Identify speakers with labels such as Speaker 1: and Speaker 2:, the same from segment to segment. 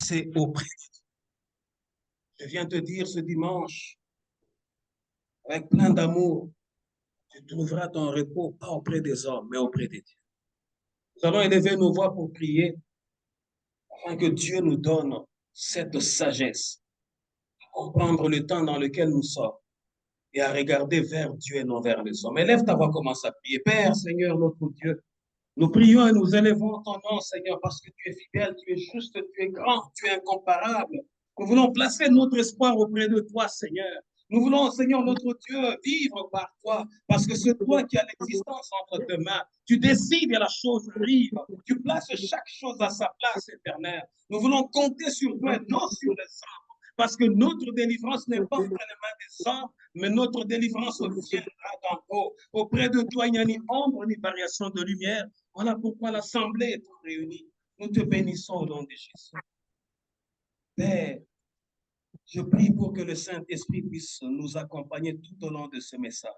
Speaker 1: c'est auprès. Je viens te dire ce dimanche, avec plein d'amour, tu trouveras ton repos, pas auprès des hommes, mais auprès de Dieu. Nous allons élever nos voix pour prier, afin que Dieu nous donne cette sagesse, à comprendre le temps dans lequel nous sommes et à regarder vers Dieu et non vers les hommes. Élève ta voix, commence à prier. Père, Seigneur, notre Dieu, nous prions et nous élevons ton nom, Seigneur, parce que tu es fidèle, tu es juste, tu es grand, tu es incomparable. Nous voulons placer notre espoir auprès de toi, Seigneur. Nous voulons, Seigneur, notre Dieu, vivre par toi, parce que c'est toi qui as l'existence entre tes mains. Tu décides et la chose arrive. Tu places chaque chose à sa place, éternelle. Nous voulons compter sur toi et non sur les hommes, parce que notre délivrance n'est pas entre les mains des hommes, mais notre délivrance viendra d'en haut. Auprès de toi, il n'y a ni ombre ni variation de lumière. Voilà pourquoi l'Assemblée est réunie. Nous te bénissons au nom de Jésus. Père, je prie pour que le Saint-Esprit puisse nous accompagner tout au long de ce message.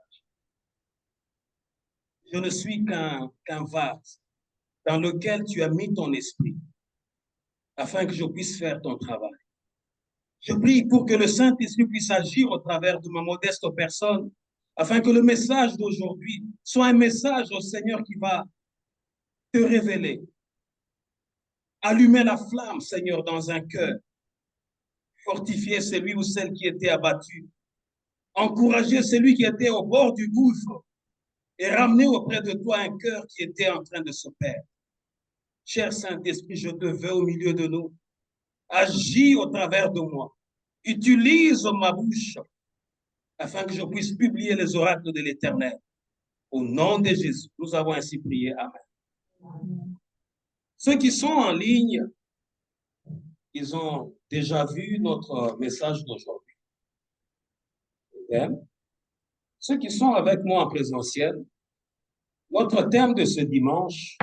Speaker 1: Je ne suis qu'un vase dans lequel tu as mis ton esprit afin que je puisse faire ton travail. Je prie pour que le Saint-Esprit puisse agir au travers de ma modeste personne afin que le message d'aujourd'hui soit un message au Seigneur qui va te révéler, allumer la flamme, Seigneur, dans un cœur, fortifier celui ou celle qui était abattu, encourager celui qui était au bord du gouffre et ramener auprès de toi un cœur qui était en train de se perdre. Cher Saint-Esprit, je te veux au milieu de nous. Agis au travers de moi. Utilise ma bouche afin que je puisse publier les oracles de l'Éternel. Au nom de Jésus, nous avons ainsi prié. Amen. Ceux qui sont en ligne, ils ont déjà vu notre message d'aujourd'hui. Ceux qui sont avec moi en présentiel, notre thème de ce dimanche,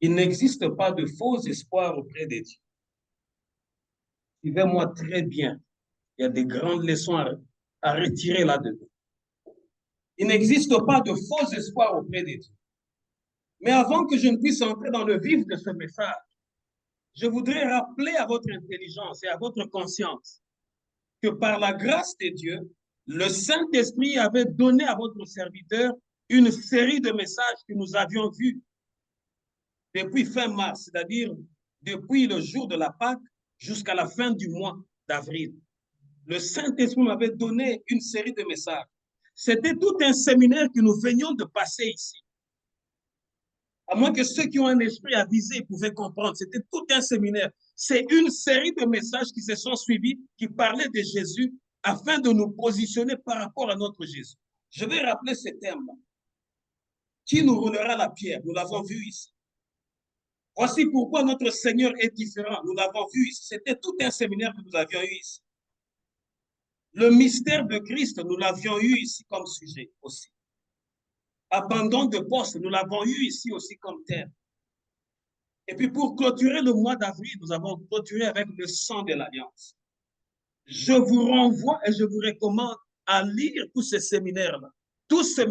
Speaker 1: il n'existe pas de faux espoirs auprès de Dieu. Suivez-moi très bien. Il y a des grandes leçons à retirer là-dedans. Il n'existe pas de faux espoirs auprès de Dieu. Mais avant que je ne puisse entrer dans le vif de ce message, je voudrais rappeler à votre intelligence et à votre conscience que par la grâce de Dieu, le Saint-Esprit avait donné à votre serviteur une série de messages que nous avions vus depuis fin mars, c'est-à-dire depuis le jour de la Pâque jusqu'à la fin du mois d'avril. Le Saint-Esprit m'avait donné une série de messages. C'était tout un séminaire que nous venions de passer ici. À moins que ceux qui ont un esprit avisé pouvaient comprendre. C'était tout un séminaire. C'est une série de messages qui se sont suivis, qui parlaient de Jésus, afin de nous positionner par rapport à notre Jésus. Je vais rappeler ce thème-là. Qui nous roulera la pierre? Nous l'avons vu ici. Voici pourquoi notre Seigneur est différent. Nous l'avons vu ici. C'était tout un séminaire que nous avions eu ici. Le mystère de Christ, nous l'avions eu ici comme sujet aussi. Abandon de poste, nous l'avons eu ici aussi comme thème. Et puis pour clôturer le mois d'avril, nous avons clôturé avec le sang de l'Alliance. Je vous renvoie et je vous recommande à lire tous ces séminaires-là,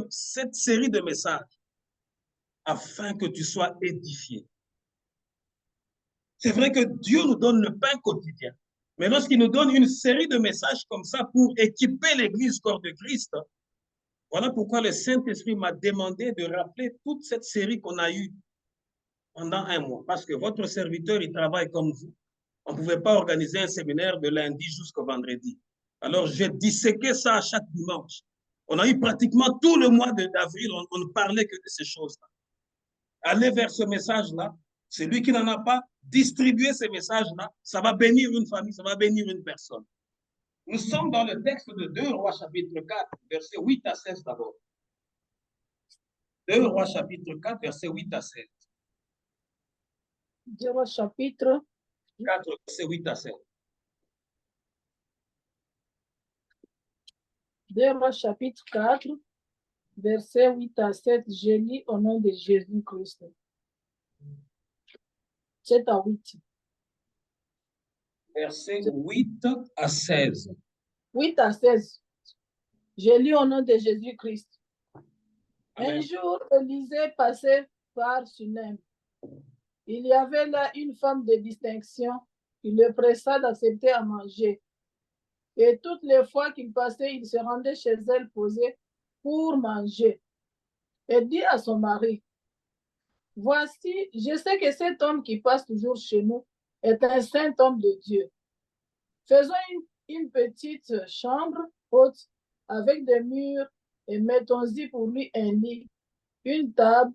Speaker 1: cette série de messages, afin que tu sois édifié. C'est vrai que Dieu nous donne le pain quotidien, mais lorsqu'il nous donne une série de messages comme ça pour équiper l'Église corps de Christ, voilà pourquoi le Saint-Esprit m'a demandé de rappeler toute cette série qu'on a eue pendant un mois, parce que votre serviteur, il travaille comme vous. On ne pouvait pas organiser un séminaire de lundi jusqu'au vendredi. Alors, j'ai disséqué ça à chaque dimanche. On a eu pratiquement tout le mois d'avril, on ne parlait que de ces choses-là. Allez vers ce message-là. Celui qui n'en a pas, distribuer ces messages-là, ça va bénir une famille, ça va bénir une personne. Nous sommes dans le texte de 2 Rois chapitre 4, versets 8 à 16 d'abord. 2 Rois chapitre 4, versets 8 à 16.
Speaker 2: 2 Rois chapitre
Speaker 1: 4, versets 8 à 16.
Speaker 2: 2 Rois chapitre 4, versets 8 à 7, je lis au nom de Jésus-Christ. 7 à 8.
Speaker 1: Versets 8 à 16.
Speaker 2: 8 à 16. Je lis au nom de Jésus-Christ.
Speaker 1: Amen.
Speaker 2: Un jour, Élisée passait par Sunem. Il y avait là une femme de distinction il le pressa d'accepter à manger. Et toutes les fois qu'il passait, il se rendait chez elle poser pour manger. Elle dit à son mari, voici, je sais que cet homme qui passe toujours chez nous est un saint homme de Dieu. Faisons une petite chambre haute avec des murs et mettons-y pour lui un lit, une table,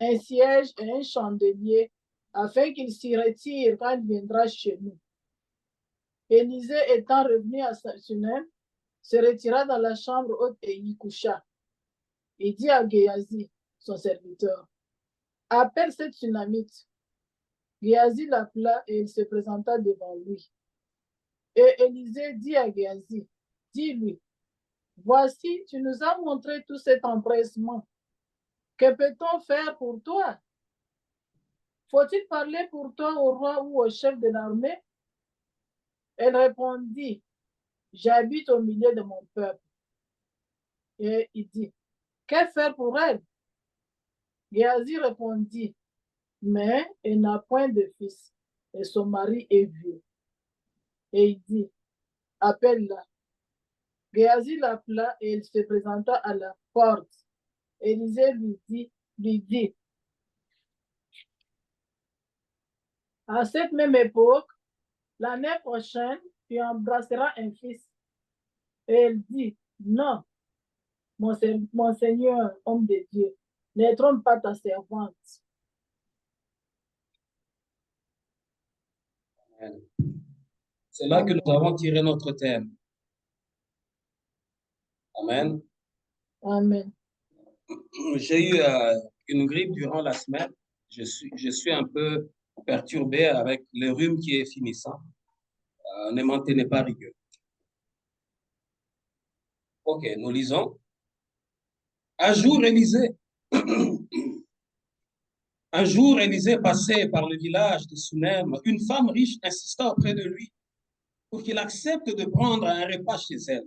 Speaker 2: un siège et un chandelier, afin qu'il s'y retire quand il viendra chez nous. Élisée étant revenu à Sunem, se retira dans la chambre haute et y coucha. Il dit à Géasi, son serviteur, appelle cette Sunamite. Géasi l'appela et il se présenta devant lui. Et Élisée dit à Géasi, dis-lui, voici, tu nous as montré tout cet empressement. Que peut-on faire pour toi? Faut-il parler pour toi au roi ou au chef de l'armée? Elle répondit, j'habite au milieu de mon peuple. Et il dit, que faire pour elle? Géasi répondit, mais elle n'a point de fils, et son mari est vieux. Et il dit, appelle-la. Géasi l'appela et il se présenta à la porte. Élisée lui dit, à cette même époque, l'année prochaine, tu embrasseras un fils. Et elle dit, non, mon Seigneur, homme de Dieu, ne trompe pas ta servante.
Speaker 1: C'est là que nous avons tiré notre thème. Amen.
Speaker 2: Amen.
Speaker 1: J'ai eu une grippe durant la semaine. Je suis un peu perturbé avec le rhume qui est finissant. Ne m'en tenez pas rigueur. Ok, nous lisons. Un jour, Élisée passait par le village de Sunem. Une femme riche insista auprès de lui pour qu'il accepte de prendre un repas chez elle.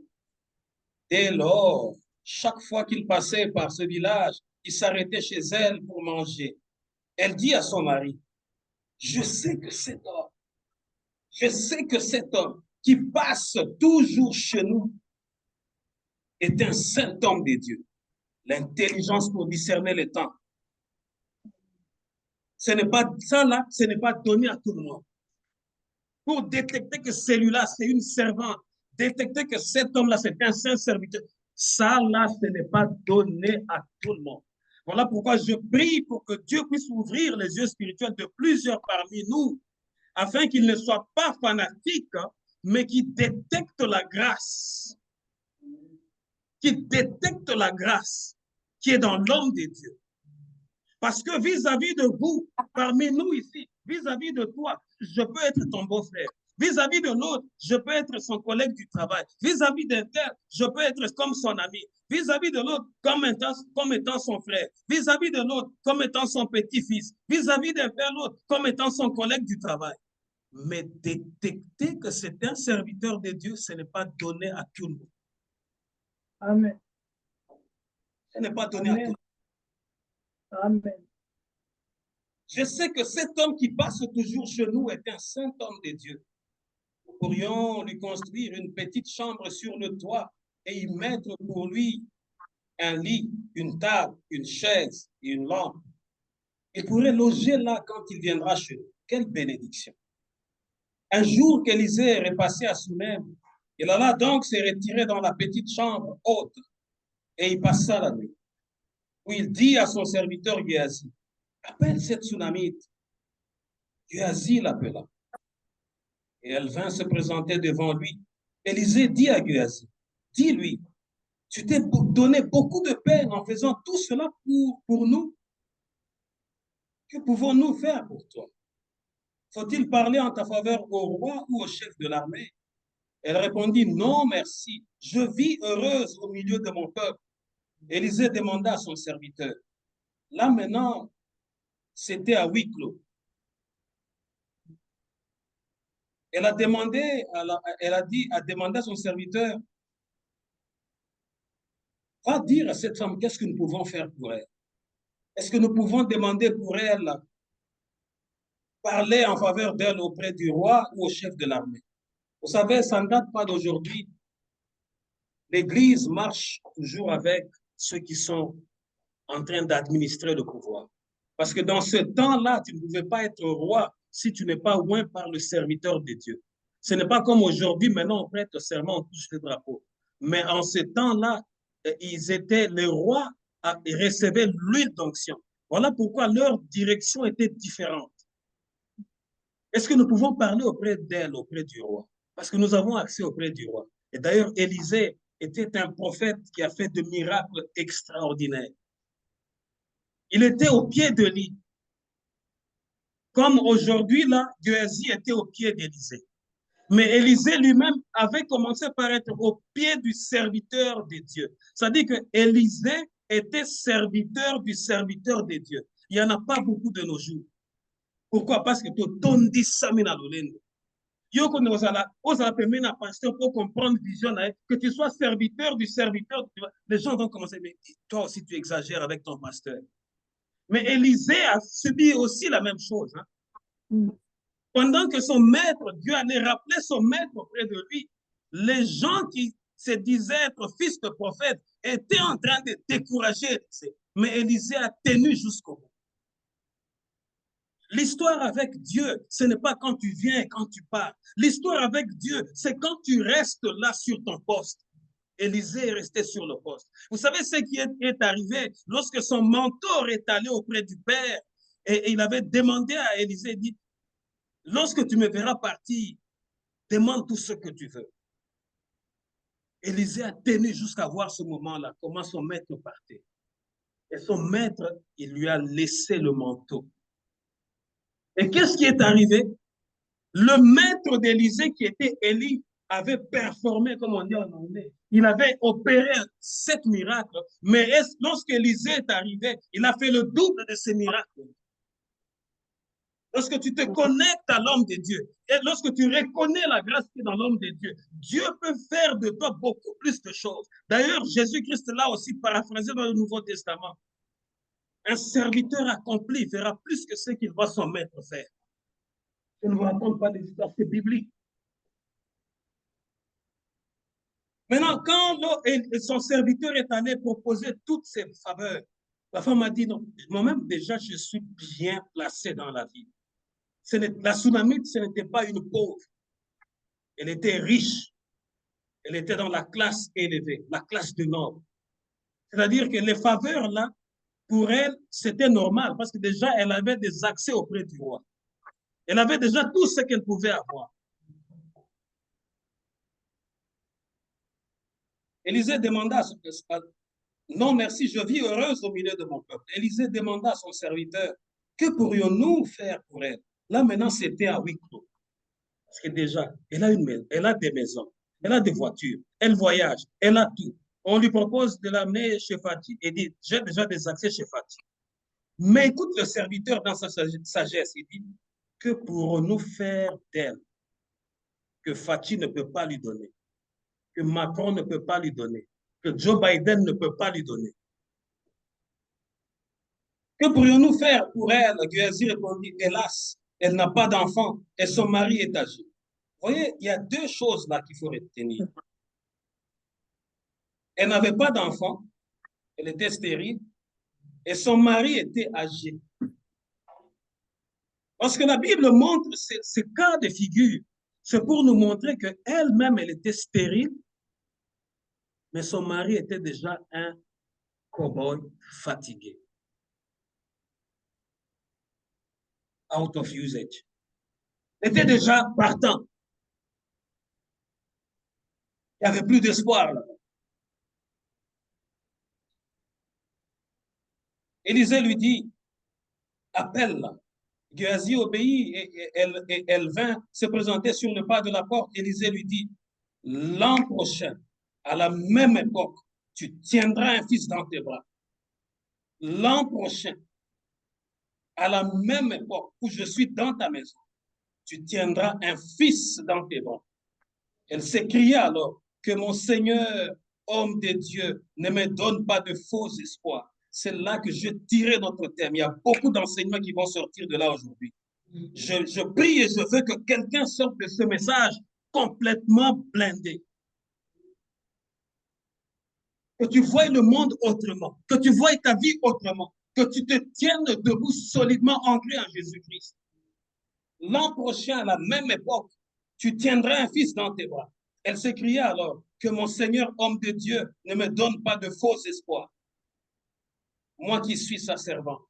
Speaker 1: Dès lors, chaque fois qu'il passait par ce village, il s'arrêtait chez elle pour manger. Elle dit à son mari, je sais que cet homme qui passe toujours chez nous est un saint homme de Dieu. L'intelligence pour discerner le temps. Ce n'est pas donné à tout le monde. Pour détecter que celui-là, c'est une servante, détecter que cet homme-là, c'est un saint serviteur, ça, là, ce n'est pas donné à tout le monde. Voilà pourquoi je prie pour que Dieu puisse ouvrir les yeux spirituels de plusieurs parmi nous, afin qu'ils ne soient pas fanatiques, mais qu'ils détectent la grâce. Qu'ils détectent la grâce qui est dans l'homme de Dieu. Parce que vis-à-vis de vous, parmi nous ici, vis-à-vis de toi, je peux être ton beau-frère. Vis-à-vis de l'autre, je peux être son collègue du travail. Vis-à-vis d'un tel, je peux être comme son ami. Vis-à-vis de l'autre, comme étant son frère. Vis-à-vis de l'autre, comme étant son petit-fils. Vis-à-vis d'un tel autre, comme étant son collègue du travail. Mais détecter que c'est un serviteur de Dieu, ce n'est pas donné à tout le monde.
Speaker 2: Amen.
Speaker 1: Ce n'est pas donné à tout le monde.
Speaker 2: Amen.
Speaker 1: Je sais que cet homme qui passe toujours chez nous est un saint homme de Dieu. Nous pourrions lui construire une petite chambre sur le toit et y mettre pour lui un lit, une table, une chaise et une lampe. Il pourrait loger là quand il viendra chez nous. Quelle bénédiction. Un jour qu'Élisée est repassé à Sunem, il alla donc se retirer dans la petite chambre haute et y passa la nuit. Où il dit à son serviteur Géasi, appelle cette Sunamite. Géasi l'appela. Et elle vint se présenter devant lui. Élisée dit à Géasi, dis-lui, tu t'es donné beaucoup de peine en faisant tout cela pour nous. Que pouvons-nous faire pour toi? Faut-il parler en ta faveur au roi ou au chef de l'armée? Elle répondit, non, merci. Je vis heureuse au milieu de mon peuple. Élisée demanda à son serviteur. Là maintenant, c'était à huis clos. Elle a demandé à son serviteur, va dire à cette femme, qu'est-ce que nous pouvons faire pour elle? Est-ce que nous pouvons demander pour elle parler en faveur d'elle auprès du roi ou au chef de l'armée. Vous savez, ça ne date pas d'aujourd'hui. L'Église marche toujours avec ceux qui sont en train d'administrer le pouvoir. Parce que dans ce temps-là, tu ne pouvais pas être roi si tu n'es pas oint par le serviteur de Dieu. Ce n'est pas comme aujourd'hui, maintenant on prête serment, on touche le drapeau. Mais en ce temps-là, ils étaient les rois et recevaient l'huile d'onction. Voilà pourquoi leur direction était différente. Est-ce que nous pouvons parler auprès d'elle, auprès du roi? Parce que nous avons accès auprès du roi. Et d'ailleurs, Élisée était un prophète qui a fait de miracles extraordinaires. Il était au pied de lit. Comme aujourd'hui, là, Géasi était au pied d'Élisée. Mais Élisée lui-même avait commencé par être au pied du serviteur de Dieu. C'est-à-dire que Élisée était serviteur du serviteur de Dieu. Il n'y en a pas beaucoup de nos jours. Pourquoi? Parce que tout tondi samina lolendo. Yo ko ozala pemena pasteur pour comprendre vision que tu sois serviteur du serviteur. Les gens vont commencer, mais toi aussi tu exagères avec ton pasteur. Mais Élisée a subi aussi la même chose. Hein. Pendant que son maître, Dieu allait rappeler son maître auprès de lui, les gens qui se disaient être fils de prophète étaient en train de décourager Élisée. Mais Élisée a tenu jusqu'au bout. L'histoire avec Dieu, ce n'est pas quand tu viens et quand tu pars. L'histoire avec Dieu, c'est quand tu restes là sur ton poste. Élisée est resté sur le poste. Vous savez ce qui est arrivé lorsque son mentor est allé auprès du Père et il avait demandé à Élisée, il dit, lorsque tu me verras partir, demande tout ce que tu veux. Élisée a tenu jusqu'à voir ce moment-là, comment son maître partait. Et son maître, il lui a laissé le manteau. Et qu'est-ce qui est arrivé? Le maître d'Élisée, qui était Élie, avait performé, comme on dit en anglais. Il avait opéré 7 miracles, mais lorsque Élisée est arrivé, il a fait le double de ces miracles. Lorsque tu te connectes à l'homme de Dieu, et lorsque tu reconnais la grâce qui est dans l'homme de Dieu, Dieu peut faire de toi beaucoup plus de choses. D'ailleurs, Jésus-Christ l'a aussi paraphrasé dans le Nouveau Testament. Un serviteur accompli fera plus que ce qu'il voit son maître faire. Je ne vous raconte pas des histoires, c'est biblique. Maintenant, quand son serviteur est allé proposer toutes ses faveurs, la femme a dit non, moi-même déjà je suis bien placé dans la vie. La Sunamite, ce n'était pas une pauvre. Elle était riche. Elle était dans la classe élevée, la classe du Nord. C'est-à-dire que les faveurs là, pour elle, c'était normal parce que déjà, elle avait des accès auprès du roi. Elle avait déjà tout ce qu'elle pouvait avoir. Élisée demanda à son non, merci, je vis heureuse au milieu de mon peuple. Élisée demanda à son serviteur, que pourrions-nous faire pour elle? Là, maintenant, c'était à huis clos. Parce que déjà, elle a des maisons, elle a des voitures, elle voyage, elle a tout. On lui propose de l'amener chez Fatih et dit, j'ai déjà des accès chez Fatih. Mais écoute le serviteur dans sa sagesse, il dit, que pourrons-nous faire d'elle que Fatih ne peut pas lui donner, que Macron ne peut pas lui donner, que Joe Biden ne peut pas lui donner? Que pourrions-nous faire pour elle? Géasi répondit, hélas, elle n'a pas d'enfant et son mari est âgé. Vous voyez, il y a deux choses là qu'il faut retenir. Elle n'avait pas d'enfant, elle était stérile, et son mari était âgé. Parce que la Bible montre ce cas de figure, c'est pour nous montrer qu'elle-même, elle était stérile, mais son mari était déjà un cow-boy fatigué. Out of usage. Il était déjà partant. Il n'y avait plus d'espoir là. Élisée lui dit, appelle-la. Géasi obéit et elle vint se présenter sur le pas de la porte. Élisée lui dit, l'an prochain, à la même époque, tu tiendras un fils dans tes bras. L'an prochain, à la même époque où je suis dans ta maison, tu tiendras un fils dans tes bras. Elle s'écria alors, que mon Seigneur, homme de Dieu, ne me donne pas de faux espoirs. C'est là que je tirais notre thème. Il y a beaucoup d'enseignements qui vont sortir de là aujourd'hui. Je prie et je veux que quelqu'un sorte de ce message complètement blindé. Que tu vois le monde autrement, que tu vois ta vie autrement, que tu te tiennes debout solidement ancré en Jésus-Christ. L'an prochain, à la même époque, tu tiendras un fils dans tes bras. Elle s'écria alors, que mon Seigneur, homme de Dieu, ne me donne pas de faux espoirs. Moi qui suis sa servante.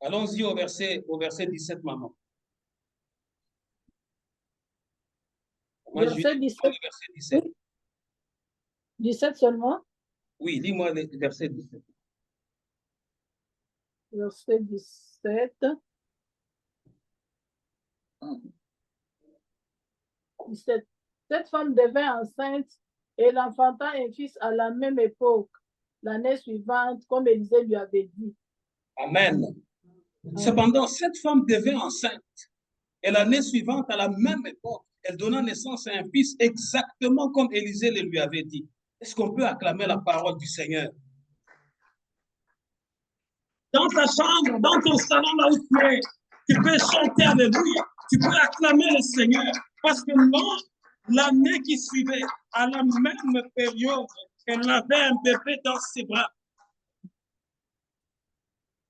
Speaker 1: Allons-y au verset 17, maman.
Speaker 2: Verset 17.
Speaker 1: Le verset 17.
Speaker 2: 17 seulement?
Speaker 1: Oui, lis-moi le verset 17.
Speaker 2: Verset 17. 17. Cette femme devint enceinte et elle enfanta un fils à la même époque, l'année suivante, comme Élisée lui avait dit.
Speaker 1: Amen. Cependant, cette femme devint enceinte et l'année suivante, à la même époque, elle donna naissance à un fils exactement comme Élisée le lui avait dit. Est-ce qu'on peut acclamer la parole du Seigneur? Dans ta chambre, dans ton salon, là où tu es, tu peux chanter Alléluia. Tu peux acclamer le Seigneur. Parce que l'année qui suivait, à la même période, elle avait un bébé dans ses bras.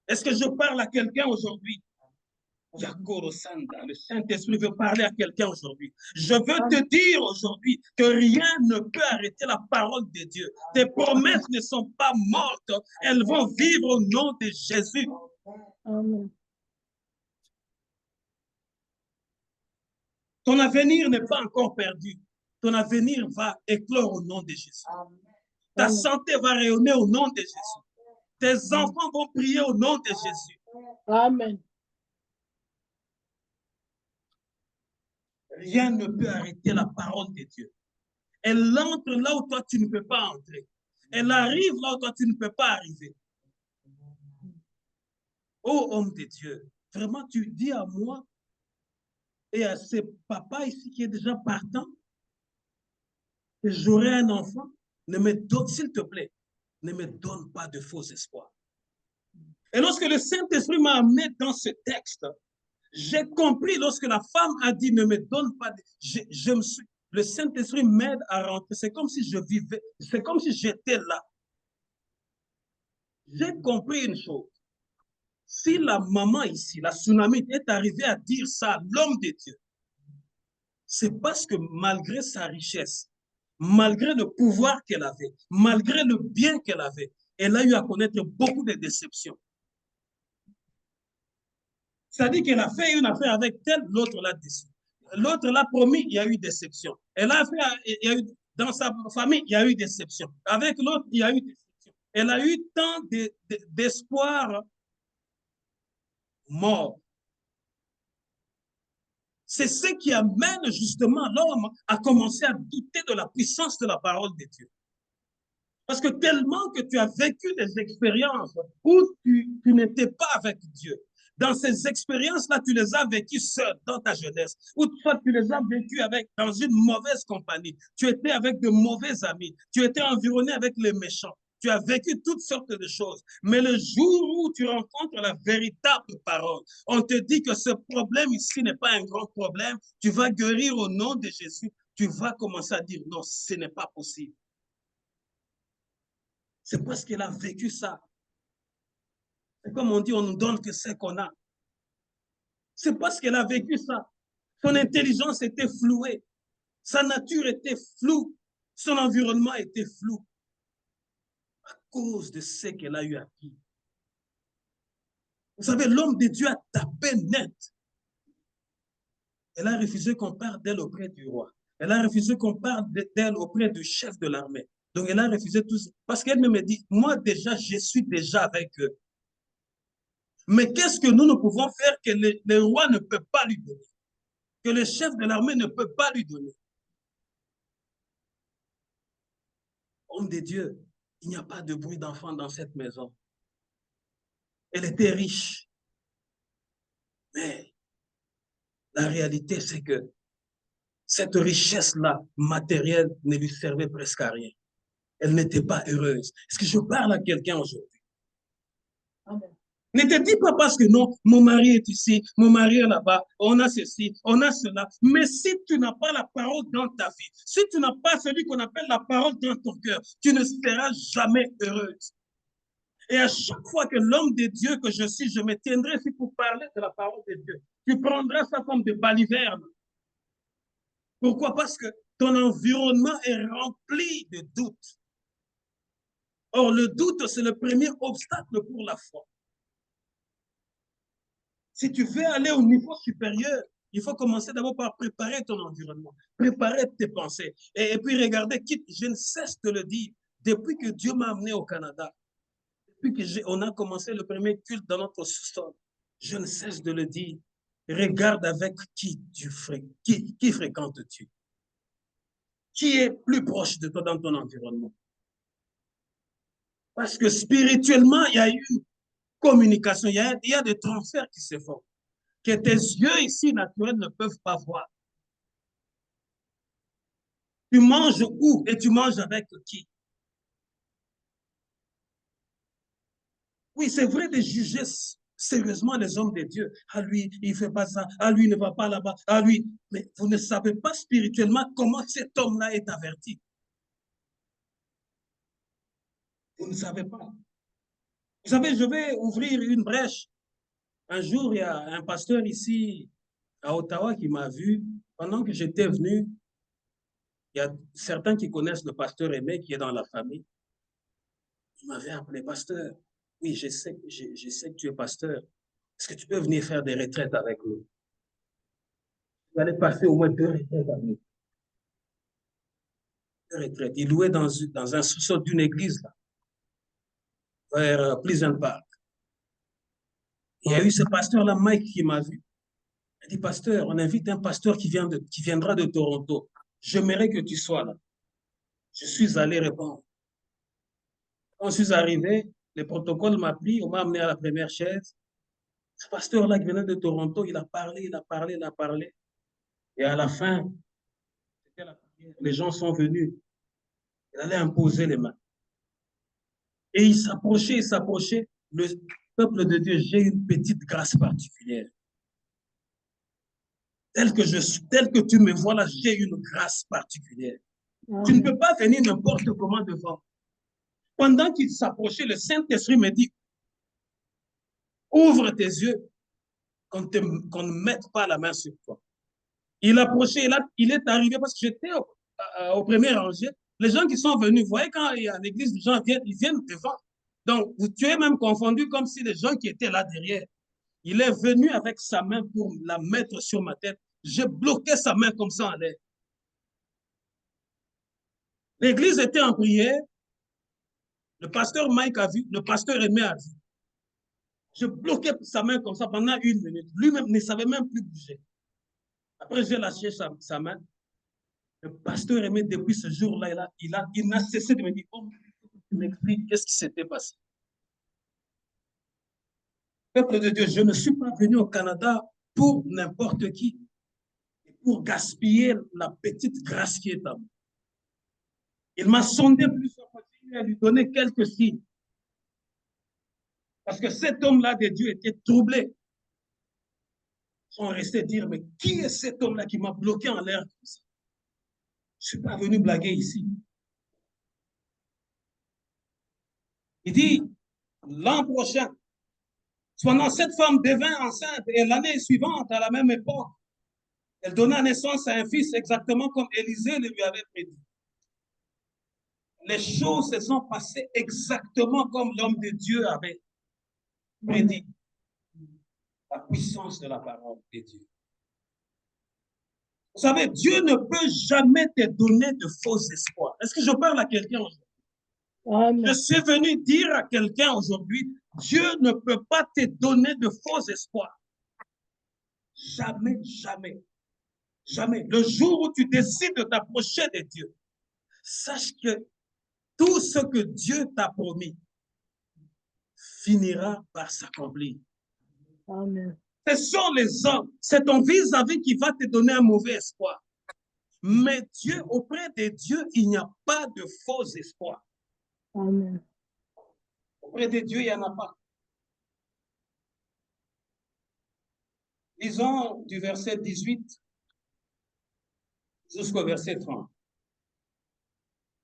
Speaker 1: Est-ce que je parle à quelqu'un aujourd'hui? Le Saint-Esprit veut parler à quelqu'un aujourd'hui. Je veux te dire aujourd'hui que rien ne peut arrêter la parole de Dieu. Tes promesses ne sont pas mortes. Elles vont vivre au nom de Jésus.
Speaker 2: Amen.
Speaker 1: Ton avenir n'est pas encore perdu. Ton avenir va éclore au nom de Jésus. Ta santé va rayonner au nom de Jésus. Tes enfants vont prier au nom de Jésus.
Speaker 2: Amen.
Speaker 1: Rien ne peut arrêter la parole de Dieu. Elle entre là où toi tu ne peux pas entrer. Elle arrive là où toi tu ne peux pas arriver. Oh homme de Dieu, vraiment tu dis à moi et à ce papa ici qui est déjà partant que j'aurai un enfant. Ne me donne, s'il te plaît, ne me donne pas de faux espoirs. Et lorsque le Saint-Esprit m'a amené dans ce texte, j'ai compris lorsque la femme a dit ne me donne pas de... Le Saint-Esprit m'aide à rentrer. C'est comme si je vivais, c'est comme si j'étais là. J'ai compris une chose. Si la maman ici, la tsunami, est arrivée à dire ça à l'homme de Dieu, c'est parce que malgré sa richesse, malgré le pouvoir qu'elle avait, malgré le bien qu'elle avait, elle a eu à connaître beaucoup de déceptions. C'est-à-dire qu'elle a fait une affaire avec tel, l'autre l'a déçu. L'autre l'a promis, il y a eu déception. Elle a fait, il y a eu, dans sa famille, il y a eu déception. Avec l'autre, il y a eu déception. Elle a eu tant d'espoir mort. C'est ce qui amène justement l'homme à commencer à douter de la puissance de la parole de Dieu. Parce que tellement que tu as vécu des expériences où tu n'étais pas avec Dieu. Dans ces expériences-là, tu les as vécues seul dans ta jeunesse. Ou soit tu les as vécues dans une mauvaise compagnie. Tu étais avec de mauvais amis. Tu étais environné avec les méchants. Tu as vécu toutes sortes de choses. Mais le jour où tu rencontres la véritable parole, on te dit que ce problème ici n'est pas un grand problème. Tu vas guérir au nom de Jésus. Tu vas commencer à dire non, ce n'est pas possible. C'est parce qu'elle a vécu ça. C'est comme on dit, on nous donne que ce qu'on a. C'est parce qu'elle a vécu ça. Son intelligence était flouée. Sa nature était floue. Son environnement était flou. À cause de ce qu'elle a eu acquis. Vous savez, l'homme de Dieu a tapé net. Elle a refusé qu'on parle d'elle auprès du roi. Elle a refusé qu'on parle d'elle auprès du chef de l'armée. Donc, elle a refusé tout ça. Parce qu'elle me dit, moi déjà, je suis déjà avec eux. Mais qu'est-ce que nous pouvons faire que le roi ne peut pas lui donner? Que le chef de l'armée ne peut pas lui donner? Homme de Dieu, il n'y a pas de bruit d'enfant dans cette maison. Elle était riche. Mais la réalité, c'est que cette richesse-là, matérielle, ne lui servait presque à rien. Elle n'était pas heureuse. Est-ce que je parle à quelqu'un aujourd'hui?
Speaker 2: Amen.
Speaker 1: Ne te dis pas parce que non, mon mari est ici, mon mari est là-bas, on a ceci, on a cela. Mais si tu n'as pas la parole dans ta vie, si tu n'as pas celui qu'on appelle la parole dans ton cœur, tu ne seras jamais heureuse. Et à chaque fois que l'homme de Dieu que je suis, je me tiendrai ici pour parler de la parole de Dieu. Tu prendras ça comme de balivernes. Pourquoi? Parce que ton environnement est rempli de doutes. Or, le doute, c'est le premier obstacle pour la foi. Si tu veux aller au niveau supérieur, il faut commencer d'abord par préparer ton environnement, préparer tes pensées. Et puis regarder, je ne cesse de le dire, depuis que Dieu m'a amené au Canada, depuis qu'on a commencé le premier culte dans notre sous-sol, je ne cesse de le dire, regarde avec qui qui fréquentes-tu? Qui est plus proche de toi dans ton environnement? Parce que spirituellement, il y a une communication, il y a des transferts qui se font, que tes yeux ici naturels ne peuvent pas voir. Tu manges où et tu manges avec qui? Oui, c'est vrai de juger sérieusement les hommes de Dieu. À lui, il ne fait pas ça. À lui, il ne va pas là-bas. À lui. Mais vous ne savez pas spirituellement comment cet homme-là est averti. Vous ne savez pas. Vous savez, je vais ouvrir une brèche. Un jour, il y a un pasteur ici à Ottawa qui m'a vu. Pendant que j'étais venu, il y a certains qui connaissent le pasteur Aimé qui est dans la famille. Il m'avait appelé pasteur. Oui, je sais que tu es pasteur. Est-ce que tu peux venir faire des retraites avec nous? Vous allez passer au moins 2 retraites avec nous. 2 retraites. Il louait dans un sous-sol d'une église, là, vers Pleasant Park. Il y a eu ce pasteur-là, Mike, qui m'a vu. Il dit, pasteur, on invite un pasteur qui viendra de Toronto. J'aimerais que tu sois là. Je suis allé répondre. Quand je suis arrivé, le protocole m'a pris, on m'a amené à la première chaise. Ce pasteur-là qui venait de Toronto, il a parlé, il a parlé, il a parlé. Et à la fin, c'était la prière. Les gens sont venus. Il allait imposer les mains. Et il s'approchait. Le peuple de Dieu, j'ai une petite grâce particulière. Tel que tu me vois là, j'ai une grâce particulière. Tu ne peux pas venir n'importe comment devant. Pendant qu'il s'approchait, le Saint-Esprit me dit, ouvre tes yeux, qu'on ne mette pas la main sur toi. Il approchait, là, il est arrivé parce que j'étais au premier rangé. Les gens qui sont venus, vous voyez, quand il y a l'église, les gens viennent, ils viennent devant. Donc, tu es même confondu comme si les gens qui étaient là derrière. Il est venu avec sa main pour la mettre sur ma tête. J'ai bloqué sa main comme ça en l'air. L'église était en prière. Le pasteur Mike a vu, le pasteur Aimé a vu. Je bloquais sa main comme ça pendant 1 minute. Lui-même ne savait même plus bouger. Après, j'ai lâché sa main. Le pasteur Aimé, depuis ce jour-là, il n'a cessé de me dire, oh, tu m'expliques qu'est-ce qui s'était passé. Peuple de Dieu, je ne suis pas venu au Canada pour n'importe qui, pour gaspiller la petite grâce qui est à moi. Il m'a sondé plusieurs fois, il a lui donné quelques signes. Parce que cet homme-là de Dieu était troublé. Ils sont restés dire, mais qui est cet homme-là qui m'a bloqué en l'air comme ça? Je ne suis pas venu blaguer ici. Il dit, l'an prochain, cependant, cette femme devint enceinte et l'année suivante, à la même époque, elle donna naissance à un fils exactement comme Élisée le lui avait prédit. Les choses se sont passées exactement comme l'homme de Dieu avait prédit. La puissance de la parole de Dieu. Vous savez, Dieu ne peut jamais te donner de faux espoirs. Est-ce que je parle à quelqu'un aujourd'hui? Je suis venu dire à quelqu'un aujourd'hui, Dieu ne peut pas te donner de faux espoirs. Jamais, jamais, jamais. Le jour où tu décides de t'approcher de Dieu, sache que tout ce que Dieu t'a promis finira par s'accomplir.
Speaker 2: Amen.
Speaker 1: Ce sont les hommes, c'est ton vis-à-vis qui va te donner un mauvais espoir. Mais Dieu, auprès de Dieu, il n'y a pas de faux espoir.
Speaker 2: Amen.
Speaker 1: Auprès de Dieu, il n'y en a pas. Lisons du verset 18 jusqu'au verset 30.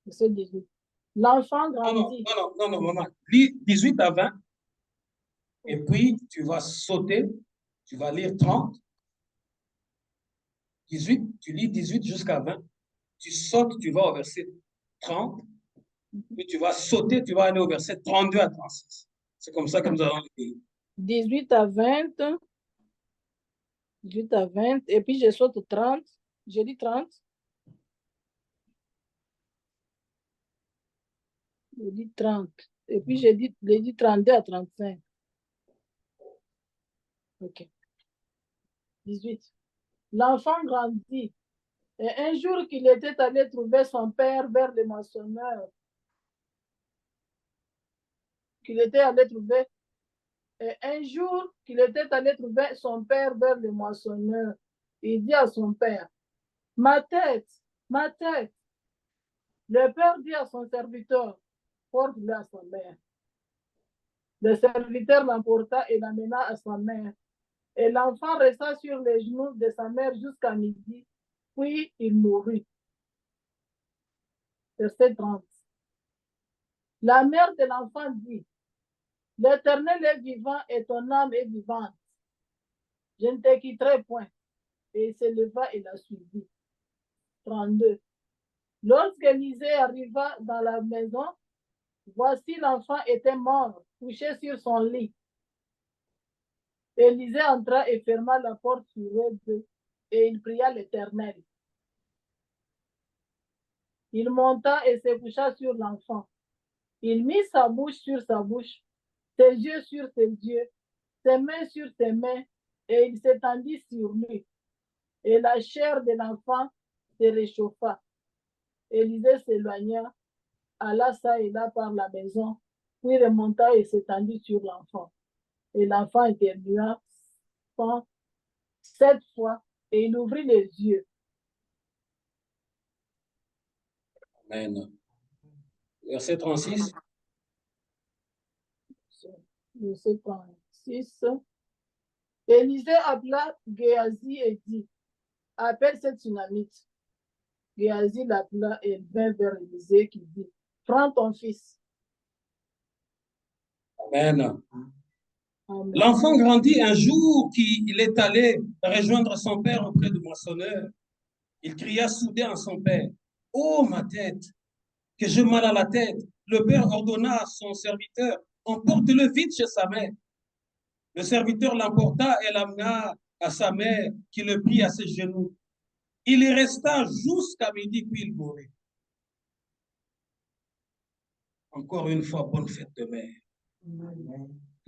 Speaker 2: Verset 18. L'enfant
Speaker 1: Non,
Speaker 2: grandit.
Speaker 1: maman. Lis 18 à 20. Et puis, tu vas sauter. Tu vas lire 30. 18, tu lis 18 jusqu'à 20. Tu sautes, tu vas au verset 30. Puis tu vas sauter, tu vas aller au verset 32 à 36. C'est comme ça que nous allons lire.
Speaker 2: 18 à 20. 18 à 20. Et puis, je saute 30. J'ai dit 30. J'ai dit 30. Et puis, j'ai dit 32 à 35. OK. 18. L'enfant grandit. Et un jour qu'il était allé trouver son père vers le moissonneur, qu'il était allé trouver, et un jour qu'il était allé trouver son père vers le moissonneur, il dit à son père, ma tête, ma tête. Le père dit à son serviteur, porte-le à sa mère. Le serviteur l'emporta et l'amena à sa mère. Et l'enfant resta sur les genoux de sa mère jusqu'à midi, puis il mourut. Verset 30. La mère de l'enfant dit, l'Éternel est vivant et ton âme est vivante. Je ne te quitterai point. Et il se leva et la suivit. 32. Lorsqu'Élisée arriva dans la maison, voici l'enfant était mort, couché sur son lit. Élisée entra et ferma la porte sur eux, et il pria l'Éternel. Il monta et se coucha sur l'enfant. Il mit sa bouche sur sa bouche, ses yeux sur ses yeux, ses mains sur ses mains, et il s'étendit sur lui. Et la chair de l'enfant se réchauffa. Élisée s'éloigna, alla ça et là par la maison, puis remonta et s'étendit sur l'enfant. Et l'enfant éternua 7 fois, et il ouvrit les yeux.
Speaker 1: Amen. Verset 36.
Speaker 2: Verset 36. Élisée appela Géasi et dit, appelle cette Tsunamite. Géasi l'appela et vint vers Élisée qui dit, prends ton fils.
Speaker 1: Amen.
Speaker 2: Amen.
Speaker 1: L'enfant grandit un jour qu'il est allé rejoindre son père auprès du moissonneur. Il cria soudain à son père, « Oh, ma tête, que j'ai mal à la tête. » Le père ordonna à son serviteur, « Emporte-le vite chez sa mère. » Le serviteur l'emporta et l'amena à sa mère, qui le prit à ses genoux. Il y resta jusqu'à midi, puis il mourut. Encore une fois, bonne fête de mère.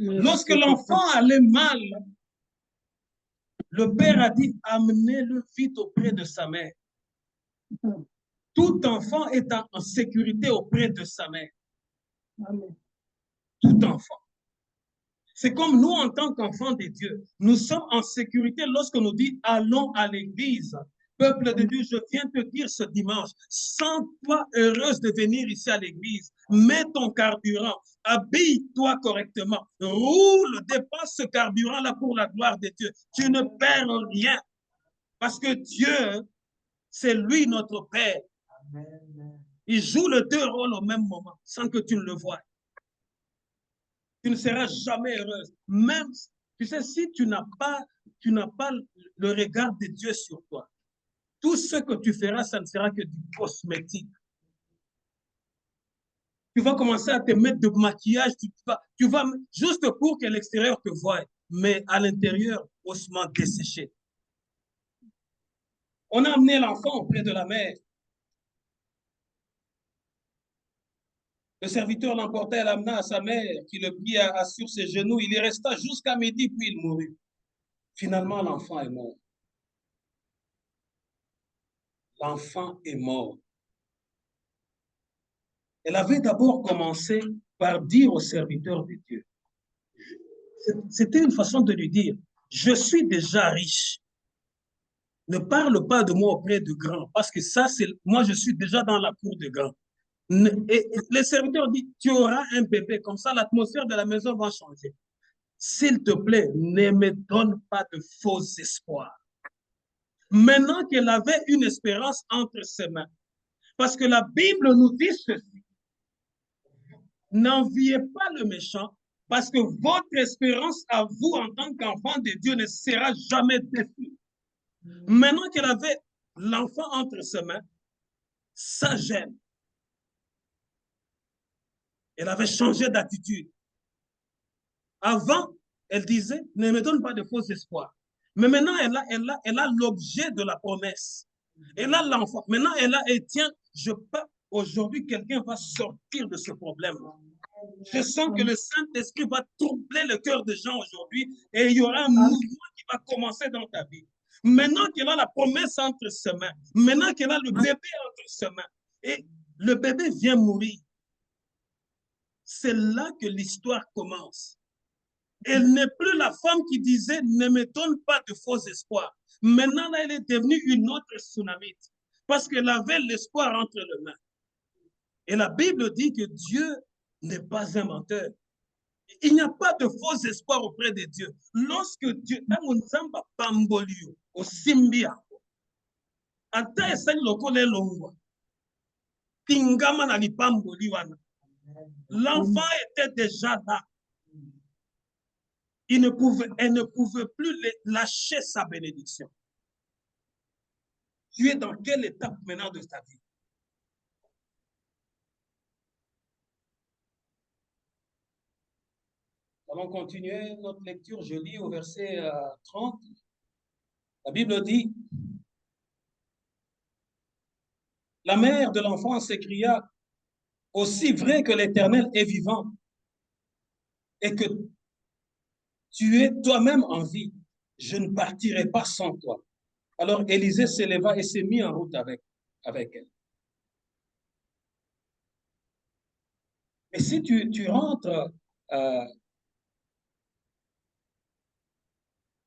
Speaker 1: Lorsque l'enfant allait mal, le père a dit, amenez-le vite auprès de sa mère. Tout enfant est en sécurité auprès de sa mère.
Speaker 2: Amen.
Speaker 1: Tout enfant. C'est comme nous, en tant qu'enfants de Dieu, nous sommes en sécurité lorsque nous dit allons à l'église. Peuple de Dieu, je viens te dire ce dimanche, sens-toi heureuse de venir ici à l'église. Mets ton carburant, habille-toi correctement, roule, dépense ce carburant-là pour la gloire de Dieu. Tu ne perds rien parce que Dieu, c'est lui notre Père. Il joue les deux rôles au même moment sans que tu ne le voies. Tu ne seras jamais heureuse. Même, tu sais, si tu n'as pas le regard de Dieu sur toi, tout ce que tu feras, ça ne sera que du cosmétique. Tu vas commencer à te mettre de maquillage, tu vas juste pour que l'extérieur te voie, mais à l'intérieur, ossements desséchés. On a amené l'enfant auprès de la mère. Le serviteur l'emporta et l'amena à sa mère, qui le prit sur ses genoux. Il y resta jusqu'à midi, puis il mourut. Finalement, l'enfant est mort. L'enfant est mort. Elle avait d'abord commencé par dire au serviteur de Dieu. C'était une façon de lui dire, je suis déjà riche. Ne parle pas de moi auprès de grands, parce que ça, c'est moi, je suis déjà dans la cour de grands. Et le serviteur dit, tu auras un bébé, comme ça l'atmosphère de la maison va changer. s'il te plaît, ne me donne pas de faux espoirs. Maintenant qu'elle avait une espérance entre ses mains, parce que la Bible nous dit ceci, n'enviez pas le méchant, parce que votre espérance à vous en tant qu'enfant de Dieu ne sera jamais déçue. Maintenant qu'elle avait l'enfant entre ses mains, ça gêne. Elle avait changé d'attitude. Avant, elle disait, ne me donne pas de faux espoirs. Mais maintenant, elle a l'objet de la promesse. Elle a l'enfant. Maintenant, et tiens, je peux, aujourd'hui, quelqu'un va sortir de ce problème. Je sens que le Saint-Esprit va troubler le cœur des gens aujourd'hui et il y aura un mouvement qui va commencer dans ta vie. Maintenant qu'elle a la promesse entre ses mains, maintenant qu'elle a le bébé entre ses mains, et le bébé vient mourir, c'est là que l'histoire commence. Elle n'est plus la femme qui disait « ne me donne pas de faux espoirs ». Maintenant, là, elle est devenue une autre tsunamite parce qu'elle avait l'espoir entre les mains. Et la Bible dit que Dieu n'est pas un menteur. Il n'y a pas de faux espoir auprès de Dieu. Lorsque Dieu a un zamba pambolio au simbia, ata esali lokole longwa, tingama na lipamboli wana. L'enfant était déjà là. Elle ne pouvait plus lâcher sa bénédiction. Tu es dans quelle étape maintenant de ta vie? Nous allons continuer notre lecture. Je lis au verset 30. La Bible dit, la mère de l'enfant s'écria, aussi vrai que l'Éternel est vivant et que tu es toi-même en vie, je ne partirai pas sans toi. Alors Élisée s'éleva et s'est mis en route avec elle. Et si tu rentres, je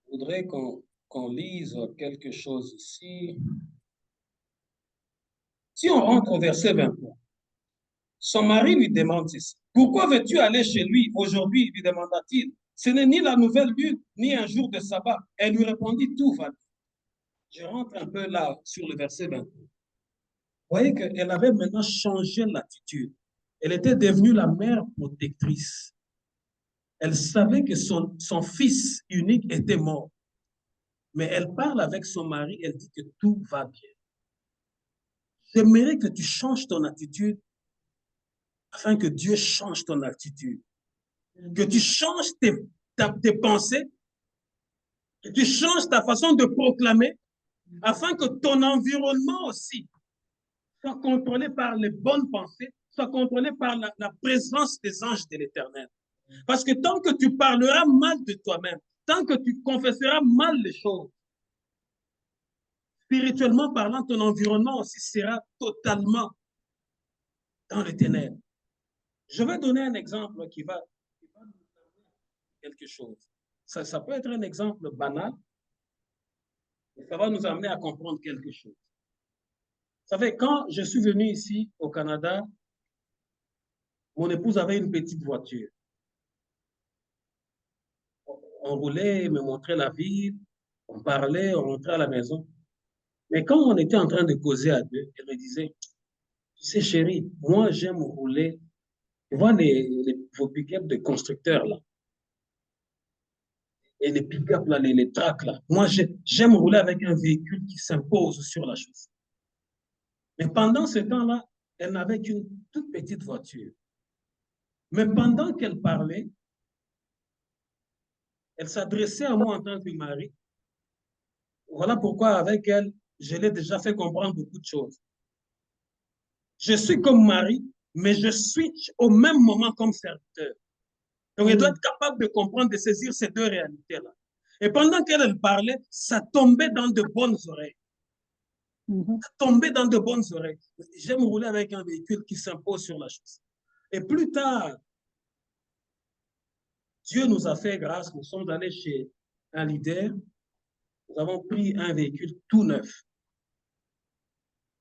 Speaker 1: voudrais qu'on lise quelque chose ici. Si on rentre au verset 23, son mari lui demande ceci. Pourquoi veux-tu aller chez lui aujourd'hui, lui demanda-t-il. Ce n'est ni la nouvelle lune, ni un jour de sabbat. Elle lui répondit, tout va bien. Je rentre un peu là sur le verset 23. Vous voyez qu'elle avait maintenant changé l'attitude. Elle était devenue la mère protectrice. Elle savait que son fils unique était mort. Mais elle parle avec son mari, elle dit que tout va bien. J'aimerais que tu changes ton attitude afin que Dieu change ton attitude. Que tu changes tes pensées, que tu changes ta façon de proclamer, afin que ton environnement aussi soit contrôlé par les bonnes pensées, soit contrôlé par la présence des anges de l'Éternel. Parce que tant que tu parleras mal de toi-même, tant que tu confesseras mal les choses, spirituellement parlant, ton environnement aussi sera totalement dans les ténèbres. Je vais donner un exemple qui va nous amener quelque chose. Ça peut être un exemple banal, mais ça va nous amener à comprendre quelque chose. Vous savez, quand je suis venu ici au Canada, mon épouse avait une petite voiture. On roulait, elle me montrait la ville, on parlait, on rentrait à la maison. Mais quand on était en train de causer à deux, elle me disait, tu sais chérie, moi j'aime rouler. Tu vois vos pick-up de constructeurs là, et les pick-up là, les tracks là. Moi j'aime rouler avec un véhicule qui s'impose sur la chaussée. Mais pendant ce temps-là, elle n'avait qu'une toute petite voiture. Mais pendant qu'elle parlait, elle s'adressait à moi en tant que mari. Voilà pourquoi avec elle, je l'ai déjà fait comprendre beaucoup de choses. Je suis comme mari, mais je switch au même moment comme serviteur. Donc, elle doit être capable de comprendre, de saisir ces deux réalités-là. Et pendant qu'elle parlait, ça tombait dans de bonnes oreilles. Ça tombait dans de bonnes oreilles. J'aime rouler avec un véhicule qui s'impose sur la chaussée. Et plus tard, Dieu nous a fait grâce. Nous sommes allés chez un leader. Nous avons pris un véhicule tout neuf.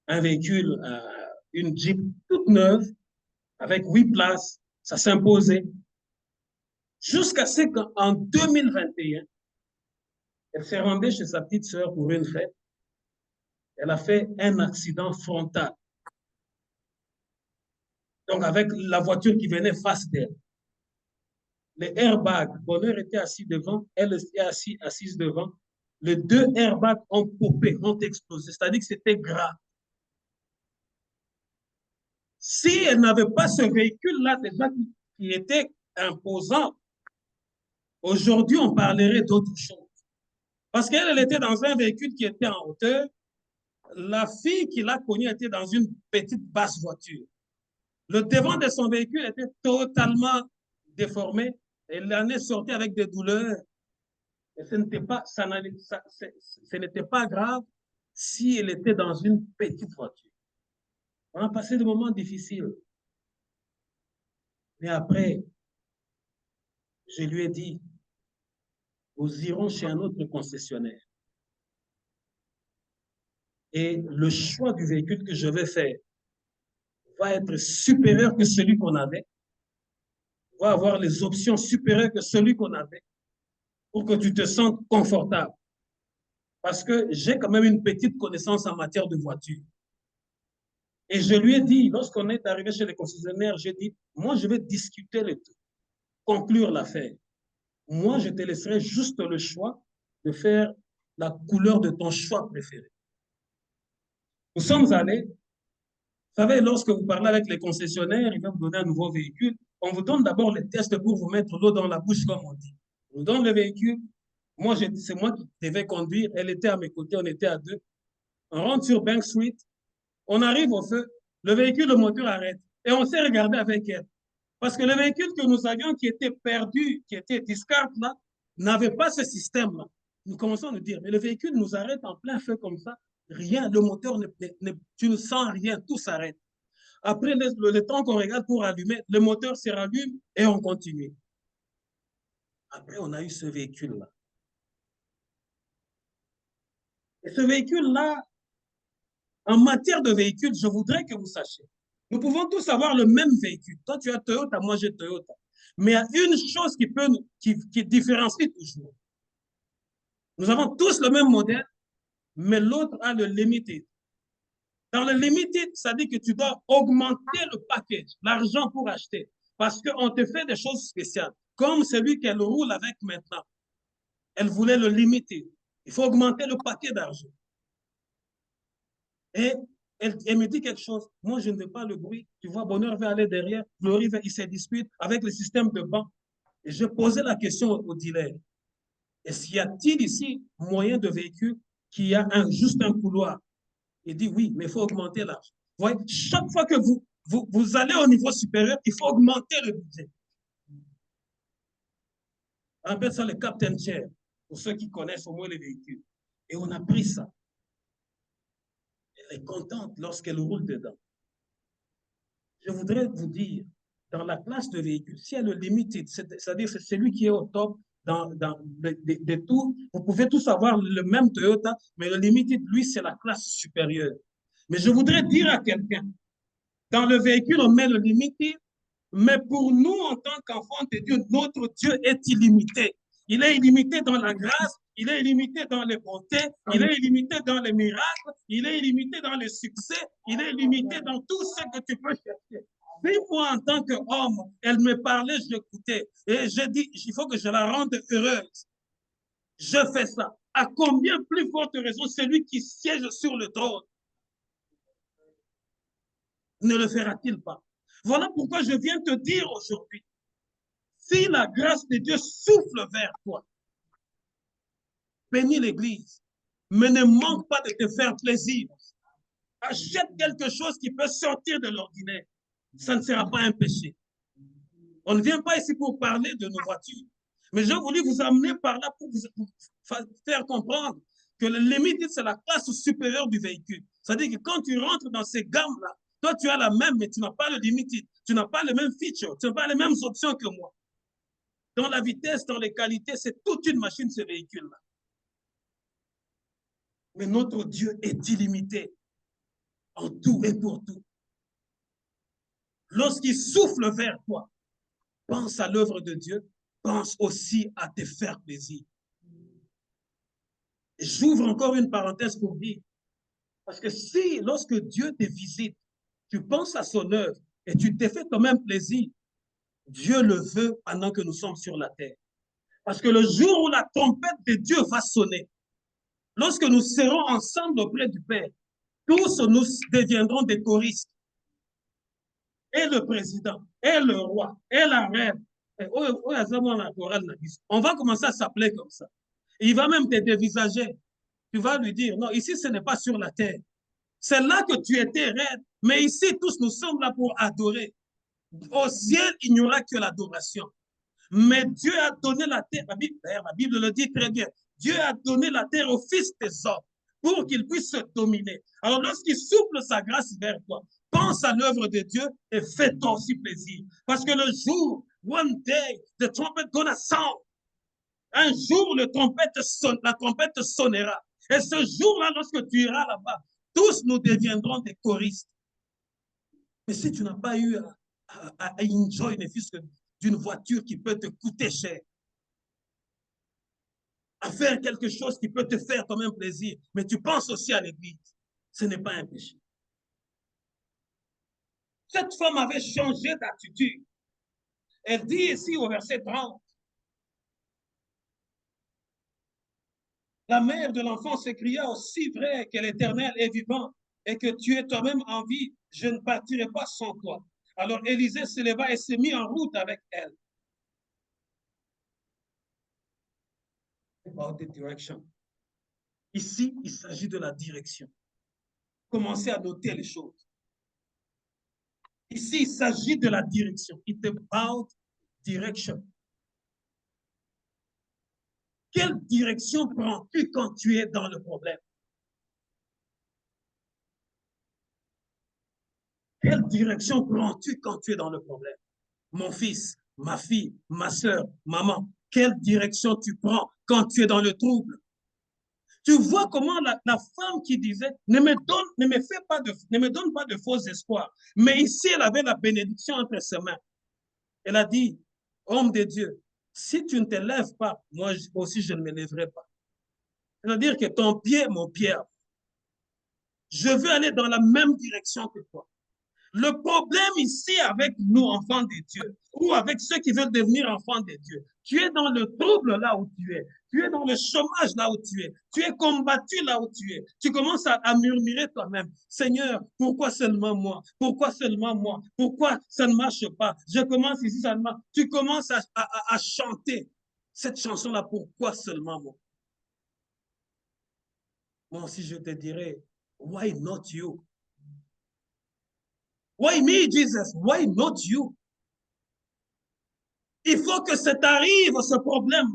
Speaker 1: Un véhicule, une Jeep toute neuve, avec 8 places. Ça s'imposait. Jusqu'à ce qu'en 2021, elle s'est rendue chez sa petite sœur pour une fête. Elle a fait un accident frontal. Donc, avec la voiture qui venait face d'elle. Les airbags, Bonheur était assis devant, elle était assise devant. Les deux airbags ont popé, ont explosé. C'est-à-dire que c'était grave. Si elle n'avait pas ce véhicule-là déjà qui était imposant, aujourd'hui, on parlerait d'autre chose. Parce qu'elle était dans un véhicule qui était en hauteur. La fille qui l'a connue était dans une petite basse voiture. Le devant de son véhicule était totalement déformé. Elle en est sortie avec des douleurs. Et ce n'était pas grave si elle était dans une petite voiture. On a passé des moments difficiles. Mais après, je lui ai dit, nous irons chez un autre concessionnaire. Et le choix du véhicule que je vais faire va être supérieur que celui qu'on avait, va avoir les options supérieures que celui qu'on avait pour que tu te sentes confortable. Parce que j'ai quand même une petite connaissance en matière de voiture. Et je lui ai dit, lorsqu'on est arrivé chez les concessionnaires, j'ai dit, moi, je vais discuter le tout, conclure l'affaire. Moi, je te laisserai juste le choix de faire la couleur de ton choix préféré. Nous sommes allés. Vous savez, lorsque vous parlez avec les concessionnaires, ils vont vous donner un nouveau véhicule. On vous donne d'abord les tests pour vous mettre l'eau dans la bouche, comme on dit. On vous donne le véhicule. Moi, c'est moi qui devais conduire. Elle était à mes côtés, on était à deux. On rentre sur Bank Street. On arrive au feu. Le véhicule, le moteur arrête. Et on s'est regardé avec elle. Parce que le véhicule que nous avions qui était perdu, qui était discard là, n'avait pas ce système-là. Nous commençons à nous dire, mais le véhicule nous arrête en plein feu comme ça. Rien, le moteur, tu ne sens rien, tout s'arrête. Après le temps qu'on regarde pour allumer, le moteur se rallume et on continue. Après, on a eu ce véhicule-là. Et ce véhicule-là, en matière de véhicule, je voudrais que vous sachiez, nous pouvons tous avoir le même véhicule. Toi, tu as Toyota, moi, j'ai Toyota. Mais il y a une chose qui différencie toujours. Nous avons tous le même modèle, mais l'autre a le limited. Dans le limited, ça dit que tu dois augmenter le package, l'argent pour acheter, parce qu'on te fait des choses spéciales, comme celui qu'elle roule avec maintenant. Elle voulait le limiter. Il faut augmenter le paquet d'argent. Et elle me dit quelque chose. Moi, je ne veux pas le bruit. Tu vois, Bonheur va aller derrière. Glory, il se dispute avec le système de banc. Et je posais la question au dealer. Est-ce qu'il y a-t-il ici moyen de véhicule qui a juste un couloir? Il dit oui, mais il faut augmenter l'argent. Vous voyez, chaque fois que vous allez au niveau supérieur, il faut augmenter le budget. On appelle ça le captain chair, pour ceux qui connaissent au moins les véhicules. Et on a pris ça. Elle est contente lorsqu'elle roule dedans. Je voudrais vous dire, dans la classe de véhicules, si elle est limitée, c'est-à-dire c'est celui qui est au top de tout, vous pouvez tous avoir le même Toyota, mais le limited, lui, c'est la classe supérieure. Mais je voudrais dire à quelqu'un, dans le véhicule, on met le limited, mais pour nous, en tant qu'enfants de Dieu, notre Dieu est illimité. Il est illimité dans la grâce, il est illimité dans les bontés, il est illimité dans les miracles, il est illimité dans le succès, il est illimité dans tout ce que tu peux chercher. Mais moi, en tant qu'homme, elle me parlait, j'écoutais. Et je dis, il faut que je la rende heureuse. Je fais ça. À combien plus forte raison celui qui siège sur le trône ne le fera-t-il pas? Voilà pourquoi je viens te dire aujourd'hui, si la grâce de Dieu souffle vers toi, bénis l'Église, mais ne manque pas de te faire plaisir. Achète quelque chose qui peut sortir de l'ordinaire. Ça ne sera pas un péché. On ne vient pas ici pour parler de nos voitures, mais j'ai voulu vous amener par là pour vous faire comprendre que le limite, c'est la classe supérieure du véhicule. C'est-à-dire que quand tu rentres dans ces gammes-là, toi, tu as la même, mais tu n'as pas le limited. Tu n'as pas les mêmes features, tu n'as pas les mêmes options que moi. Dans la vitesse, dans les qualités, c'est toute une machine, ce véhicule-là. Mais notre Dieu est illimité en tout et pour tout. Lorsqu'il souffle vers toi, pense à l'œuvre de Dieu pense aussi à te faire plaisir. J'ouvre encore une parenthèse pour dire, parce que si, lorsque Dieu te visite, tu penses à son œuvre et tu te fais toi-même plaisir, Dieu le veut pendant que nous sommes sur la terre. Parce que le jour où la trompette de Dieu va sonner, lorsque nous serons ensemble auprès du Père, tous nous deviendrons des choristes. Et le président, et le roi, et la reine. On va commencer à s'appeler comme ça. Il va même te dévisager. Tu vas lui dire, non, ici, ce n'est pas sur la terre. C'est là que tu étais reine. Mais ici, tous nous sommes là pour adorer. Au ciel, il n'y aura que l'adoration. Mais Dieu a donné la terre. La Bible le dit très bien. Dieu a donné la terre au Fils des hommes pour qu'il puisse se dominer. Alors, lorsqu'il souffle sa grâce vers toi, pense à l'œuvre de Dieu et fais-toi aussi plaisir. Parce que le jour, one day, the trumpet gonna sound. Un jour, la trompette sonnera. Et ce jour-là, lorsque tu iras là-bas, tous nous deviendrons des choristes. Mais si tu n'as pas eu à enjoy ne fût-ce que d'une voiture qui peut te coûter cher, à faire quelque chose qui peut te faire toi-même plaisir, mais tu penses aussi à l'église, ce n'est pas un péché. Cette femme avait changé d'attitude. Elle dit ici au verset 30, la mère de l'enfant s'écria, aussi vrai que l'Éternel est vivant et que tu es toi-même en vie, je ne partirai pas sans toi. Alors Élisée se leva et se mit en route avec elle. About the direction. Ici, il s'agit de la direction. Commencez à noter les choses. Ici, il s'agit de la direction. It's about direction. Quelle direction prends-tu quand tu es dans le problème? Quelle direction prends-tu quand tu es dans le problème? Mon fils, ma fille, ma soeur, maman, quelle direction tu prends quand tu es dans le trouble? Tu vois comment la femme qui disait, ne me donne pas de faux espoirs. Mais ici, elle avait la bénédiction entre ses mains. Elle a dit, homme de Dieu, si tu ne te lèves pas, moi aussi je ne me lèverai pas. C'est-à-dire que ton pied, mon pied, je veux aller dans la même direction que toi. Le problème ici avec nous, enfants de Dieu, ou avec ceux qui veulent devenir enfants de Dieu, tu es dans le trouble là où tu es dans le chômage là où tu es combattu là où tu commences à murmurer toi-même, Seigneur, pourquoi seulement moi? Pourquoi seulement moi? Pourquoi ça ne marche pas? Je commence ici, ça ne marche. Tu commences à chanter cette chanson-là, pourquoi seulement moi? Moi aussi, je te dirais, why not you? Why me, Jesus? Why not you? Il faut que ça t'arrive, ce problème,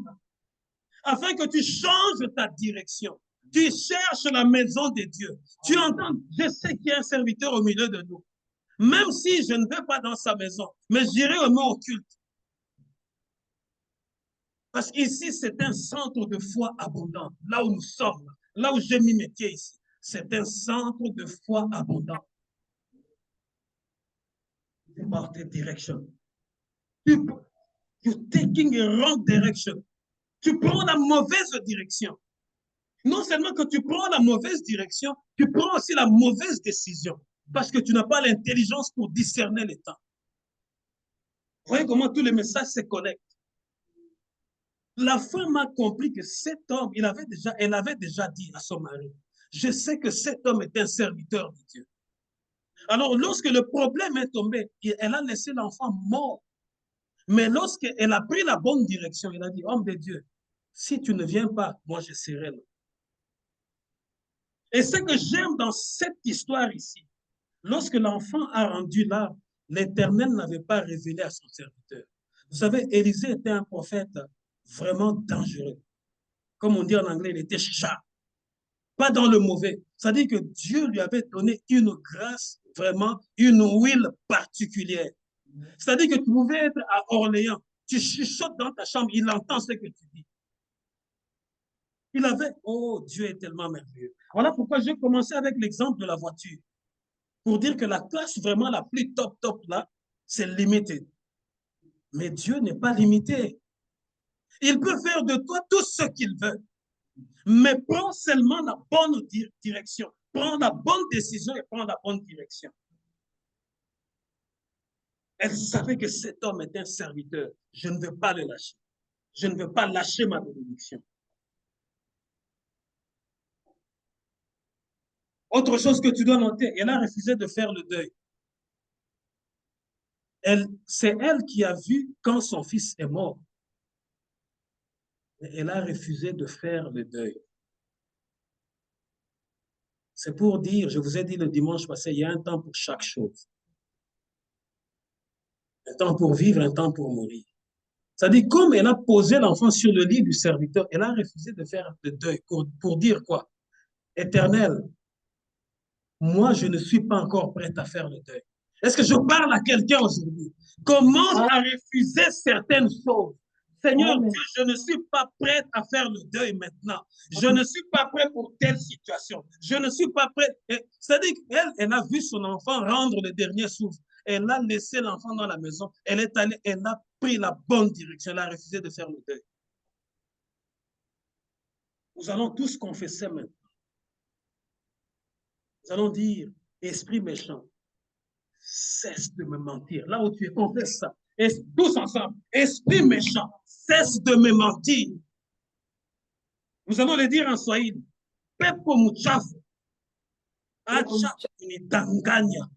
Speaker 1: afin que tu changes ta direction. Tu cherches la maison de Dieu. Tu entends, je sais qu'il y a un serviteur au milieu de nous. Même si je ne vais pas dans sa maison, mais j'irai au moins au culte. Parce qu'ici, c'est un centre de foi abondant. Là où nous sommes, là où j'ai mis mes pieds ici, c'est un centre de foi abondant. About the direction. You're taking a wrong direction. Tu prends la mauvaise direction. Non seulement que tu prends la mauvaise direction, tu prends aussi la mauvaise décision. Parce que tu n'as pas l'intelligence pour discerner les temps. Vous voyez comment tous les messages se connectent. La femme a compris que cet homme, elle avait déjà dit à son mari, je sais que cet homme est un serviteur de Dieu. Alors, lorsque le problème est tombé, elle a laissé l'enfant mort. Mais lorsqu'elle a pris la bonne direction, elle a dit, homme de Dieu, si tu ne viens pas, moi je serai là. Et ce que j'aime dans cette histoire ici, lorsque l'enfant a rendu là, l'Éternel n'avait pas révélé à son serviteur. Vous savez, Élisée était un prophète vraiment dangereux. Comme on dit en anglais, il était chat. Pas dans le mauvais. C'est-à-dire que Dieu lui avait donné une grâce, vraiment, une huile particulière. C'est-à-dire que tu pouvais être à Orléans, tu chuchotes dans ta chambre, il entend ce que tu dis. Il avait, oh, Dieu est tellement merveilleux. Voilà pourquoi j'ai commencé avec l'exemple de la voiture. Pour dire que la classe vraiment la plus top là, c'est limité. Mais Dieu n'est pas limité. Il peut faire de toi tout ce qu'il veut. Mais prends seulement la bonne direction. Prends la bonne décision et prends la bonne direction. Elle savait que cet homme est un serviteur. Je ne veux pas le lâcher. Je ne veux pas lâcher ma bénédiction. Autre chose que tu dois noter, elle a refusé de faire le deuil. C'est elle qui a vu quand son fils est mort. Elle a refusé de faire le deuil. C'est pour dire, je vous ai dit le dimanche passé, il y a un temps pour chaque chose. Un temps pour vivre, un temps pour mourir. C'est-à-dire, comme elle a posé l'enfant sur le lit du serviteur, elle a refusé de faire le deuil pour dire quoi? Éternel, moi, je ne suis pas encore prête à faire le deuil. Est-ce que je parle à quelqu'un aujourd'hui? Commence à refuser certaines choses. Seigneur Dieu, je ne suis pas prête à faire le deuil maintenant. Je ne suis pas prête pour telle situation. Je ne suis pas prête. C'est-à-dire qu'elle, elle a vu son enfant rendre le dernier souffle. Elle a laissé l'enfant dans la maison. Elle est allée, elle a pris la bonne direction. Elle a refusé de faire le deuil. Nous allons tous confesser maintenant. Nous allons dire, esprit méchant, cesse de me mentir. Là où tu es, confesse ça. Et tous ensemble, esprit méchant, cesse de me mentir. Nous allons le dire en Swahili. Pepo muchafu, acha kunidanganya.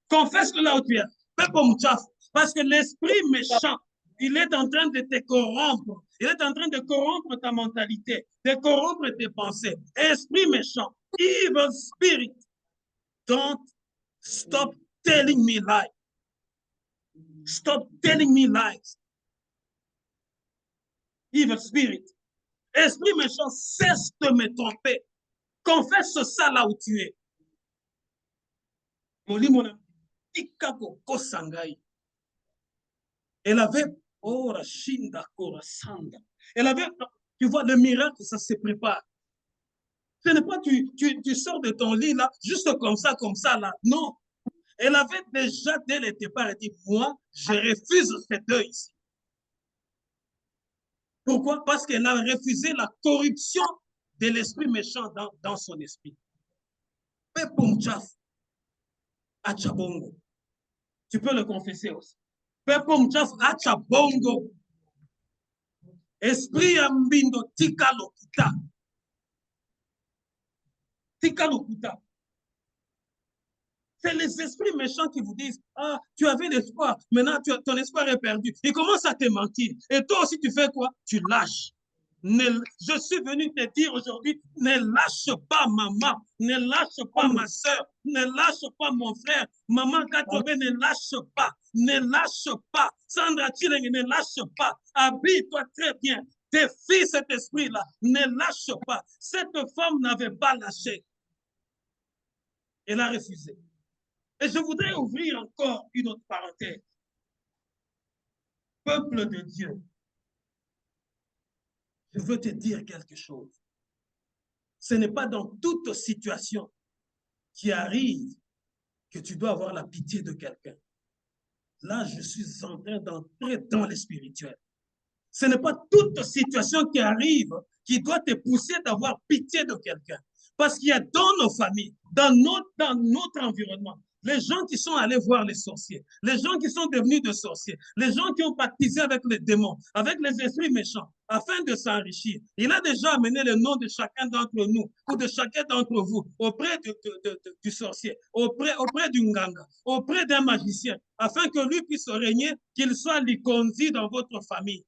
Speaker 1: Confesse-le là où tu es. Pepo muchafu. Parce que l'esprit méchant, il est en train de te corrompre. Il est en train de corrompre ta mentalité, de corrompre tes pensées. Esprit méchant, evil spirit, don't stop telling me lies. Stop telling me lies. Evil spirit. Esprit méchant, cesse de me tromper. Confesse ça là où tu es. Elle avait, oh, Rashinda, Korasanda. Elle avait, tu vois, le miracle, ça se prépare. Ce n'est pas tu sors de ton lit là, juste comme ça là. Non. Elle avait déjà, dès le départ, elle dit, moi, je refuse ce deuil ici. Pourquoi? Parce qu'elle a refusé la corruption de l'esprit méchant dans son esprit. Tu peux le confesser aussi. Esprit ambindo tika lokuta. Tika lokuta. C'est les esprits méchants qui vous disent, ah, tu avais l'espoir, maintenant ton espoir est perdu. Ils commencent à te mentir. Et toi aussi, tu fais quoi? Tu lâches. Je suis venu te dire aujourd'hui, ne lâche pas maman, ne lâche pas ma soeur, ne lâche pas mon frère. Maman Katobe, ne lâche pas, ne lâche pas. Sandra Chileng, ne lâche pas. Habille-toi très bien. Défie cet esprit-là, ne lâche pas. Cette femme n'avait pas lâché. Elle a refusé. Et je voudrais ouvrir encore une autre parenthèse. Peuple de Dieu, je veux te dire quelque chose. Ce n'est pas dans toute situation qui arrive que tu dois avoir la pitié de quelqu'un. Là, je suis en train d'entrer dans le spirituel. Ce n'est pas toute situation qui arrive qui doit te pousser d'avoir pitié de quelqu'un. Parce qu'il y a dans nos familles, dans notre environnement, les gens qui sont allés voir les sorciers, les gens qui sont devenus des sorciers, les gens qui ont pactisé avec les démons, avec les esprits méchants, afin de s'enrichir. Il a déjà amené le nom de chacun d'entre nous ou de chacun d'entre vous auprès du sorcier, auprès du nganga, auprès d'un magicien, afin que lui puisse régner, qu'il soit l'iconzi dans votre famille.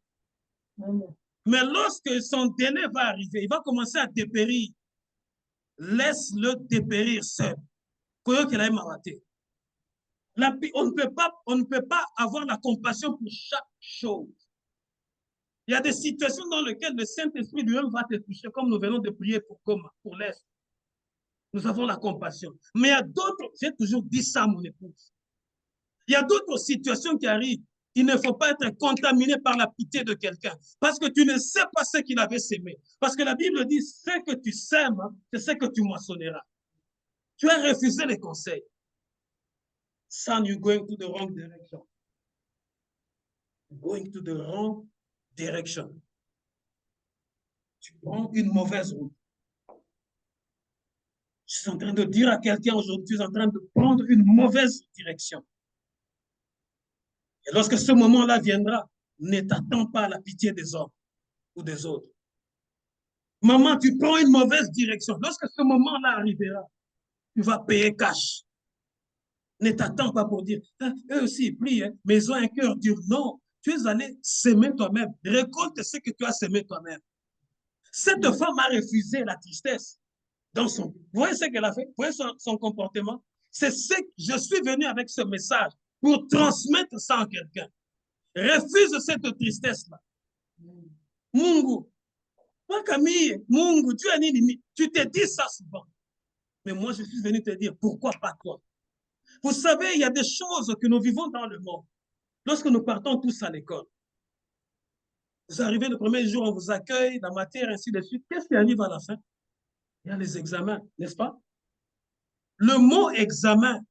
Speaker 1: Mais lorsque son délai va arriver, il va commencer à dépérir. Laisse-le dépérir seul. On ne peut pas avoir la compassion pour chaque chose. Il y a des situations dans lesquelles le Saint-Esprit lui-même va te toucher, comme nous venons de prier pour l'Est. Nous avons la compassion. Mais il y a d'autres, j'ai toujours dit ça à mon épouse. Il y a d'autres situations qui arrivent. Il ne faut pas être contaminé par la pitié de quelqu'un. Parce que tu ne sais pas ce qu'il avait sémé. Parce que la Bible dit, ce que tu sèmes, c'est ce que tu moissonneras. Tu as refusé les conseils. Son, you're going to the wrong direction. You're going to the wrong direction. Tu prends une mauvaise route. Je suis en train de dire à quelqu'un aujourd'hui, tu es en train de prendre une mauvaise direction. Et lorsque ce moment-là viendra, ne t'attends pas à la pitié des hommes ou des autres. Maman, tu prends une mauvaise direction. Lorsque ce moment-là arrivera, tu vas payer cash. Ne t'attends pas pour dire, ah, eux aussi ils prient, hein, mais ils ont un cœur dur. Non, tu es allé s'aimer toi-même. Récolte ce que tu as semé toi-même. Cette femme a refusé la tristesse dans son. Vous voyez ce qu'elle a fait? Vous voyez son comportement? C'est ce que je suis venu avec ce message pour transmettre ça à quelqu'un. Refuse cette tristesse-là. Mungu, pas Camille, Mungu, tu as ni tu te dis ça souvent. Mais moi, je suis venu te dire, pourquoi pas toi? Vous savez, il y a des choses que nous vivons dans le monde. Lorsque nous partons tous à l'école, vous arrivez le premier jour, on vous accueille, la matière, ainsi de suite. Qu'est-ce qui arrive à la fin? Il y a les examens, n'est-ce pas? Le mot examen,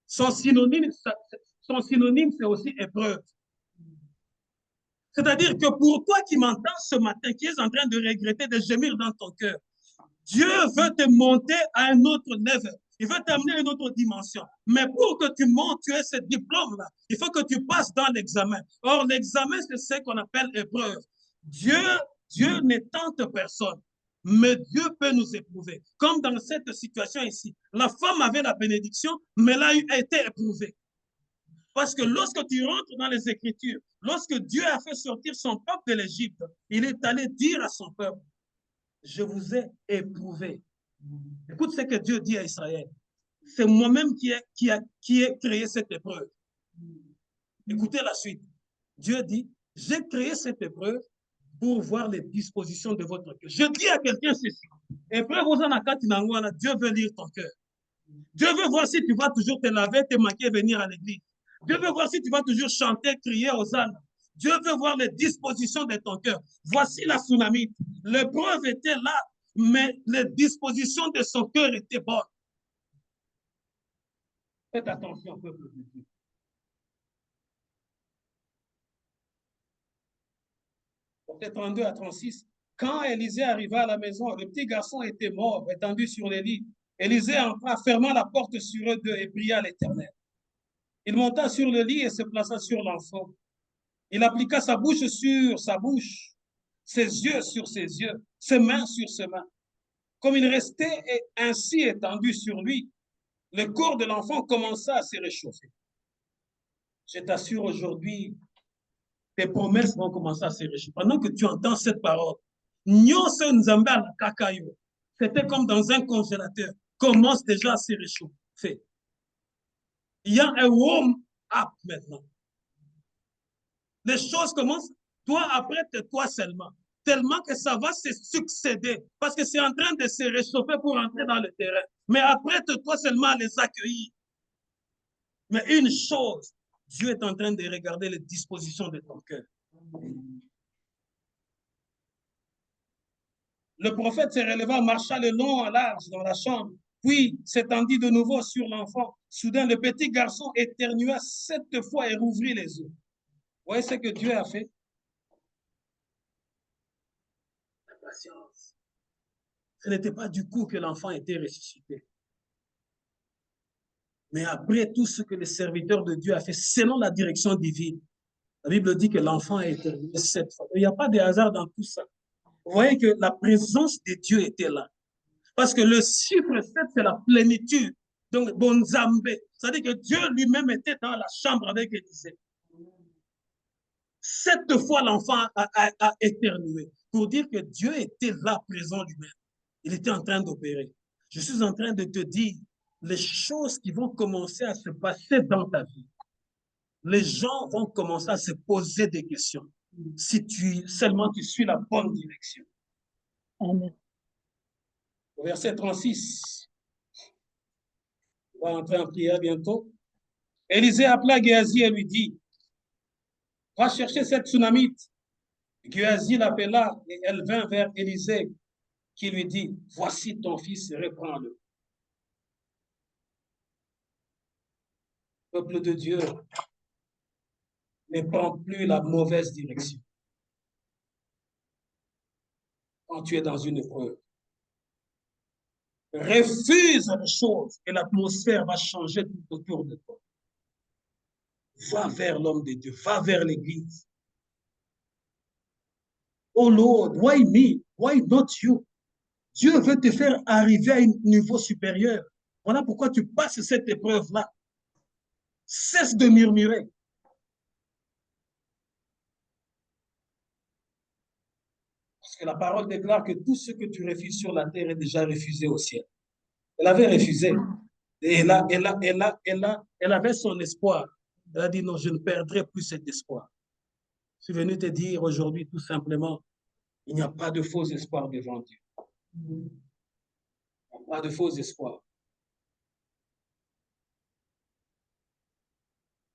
Speaker 1: son synonyme, c'est aussi épreuve. C'est-à-dire que pour toi qui m'entends ce matin, qui es en train de regretter, de gémir dans ton cœur, Dieu veut te monter à un autre level. Il veut t'amener à une autre dimension. Mais pour que tu montes, tu aies ce diplôme-là, il faut que tu passes dans l'examen. Or, l'examen, c'est ce qu'on appelle épreuve. Dieu ne tente personne, mais Dieu peut nous éprouver. Comme dans cette situation ici, la femme avait la bénédiction, mais elle a été éprouvée. Parce que lorsque tu rentres dans les Écritures, lorsque Dieu a fait sortir son peuple de l'Égypte, il est allé dire à son peuple, je vous ai éprouvé. Écoute ce que Dieu dit à Israël. C'est moi-même qui ai créé cette épreuve. Écoutez la suite. Dieu dit, j'ai créé cette épreuve pour voir les dispositions de votre cœur. Je dis à quelqu'un ceci. Épreuve aux anakatinangwana, Dieu veut lire ton cœur. Dieu veut voir si tu vas toujours te laver, te maquiller, venir à l'église. Dieu veut voir si tu vas toujours chanter, crier aux ânes. Dieu veut voir les dispositions de ton cœur. Voici la tsunami. L'épreuve était là, mais les dispositions de son cœur étaient bonnes. Faites attention, peuple de Dieu. Verset 32 à 36. Quand Élisée arriva à la maison, le petit garçon était mort, étendu sur les lits. Élisée entra, ferma la porte sur eux deux et pria à l'Éternel. Il monta sur le lit et se plaça sur l'enfant. Il appliqua sa bouche sur sa bouche, ses yeux sur ses yeux, ses mains sur ses mains. Comme il restait ainsi étendu sur lui, le corps de l'enfant commença à se réchauffer. Je t'assure aujourd'hui, tes promesses vont commencer à se réchauffer. Pendant que tu entends cette parole, c'était comme dans un congélateur, commence déjà à se réchauffer. Il y a un warm-up maintenant. Les choses commencent, toi après, toi seulement. Tellement que ça va se succéder. Parce que c'est en train de se réchauffer pour entrer dans le terrain. Mais après, toi seulement à les accueillir. Mais une chose, Dieu est en train de regarder les dispositions de ton cœur. Le prophète se releva, marcha le long à large dans la chambre, puis s'étendit de nouveau sur l'enfant. Soudain, le petit garçon éternua 7 fois et rouvrit les yeux. Vous voyez ce que Dieu a fait? La patience. Ce n'était pas du coup que l'enfant était ressuscité. Mais après tout ce que le serviteur de Dieu a fait, selon la direction divine, la Bible dit que l'enfant a éternué 7 fois. Il n'y a pas de hasard dans tout ça. Vous voyez que la présence de Dieu était là. Parce que le chiffre 7, c'est la plénitude. Donc, Bonzambé. C'est-à-dire que Dieu lui-même était dans la chambre avec Élisée. 7 fois, l'enfant a éternué. Pour dire que Dieu était là, présent lui-même. Il était en train d'opérer. Je suis en train de te dire les choses qui vont commencer à se passer dans ta vie. Les gens vont commencer à se poser des questions. Si seulement tu suis la bonne direction.
Speaker 2: Amen.
Speaker 1: Verset 36. On va entrer en prière bientôt. Élisée appela Géasi et lui dit, va chercher cette tsunamite. Géasi l'appela et elle vint vers Élisée qui lui dit, voici ton fils, reprends-le. Peuple de Dieu, ne prends plus la mauvaise direction. quand tu es dans une épreuve. Refuse les choses et l'atmosphère va changer tout autour de toi. Va vers l'homme de Dieu, va vers l'église. Oh Lord, why me? Why not you? Dieu veut te faire arriver à un niveau supérieur. Voilà pourquoi tu passes cette épreuve-là. Cesse de murmurer. Parce que la parole déclare que tout ce que tu refuses sur la terre est déjà refusé au ciel. Elle avait refusé. Et elle avait son espoir. Elle a dit non, je ne perdrai plus cet espoir. Je suis venu te dire aujourd'hui tout simplement, il n'y a pas de faux espoir devant Dieu. Il n'y a pas de faux espoir.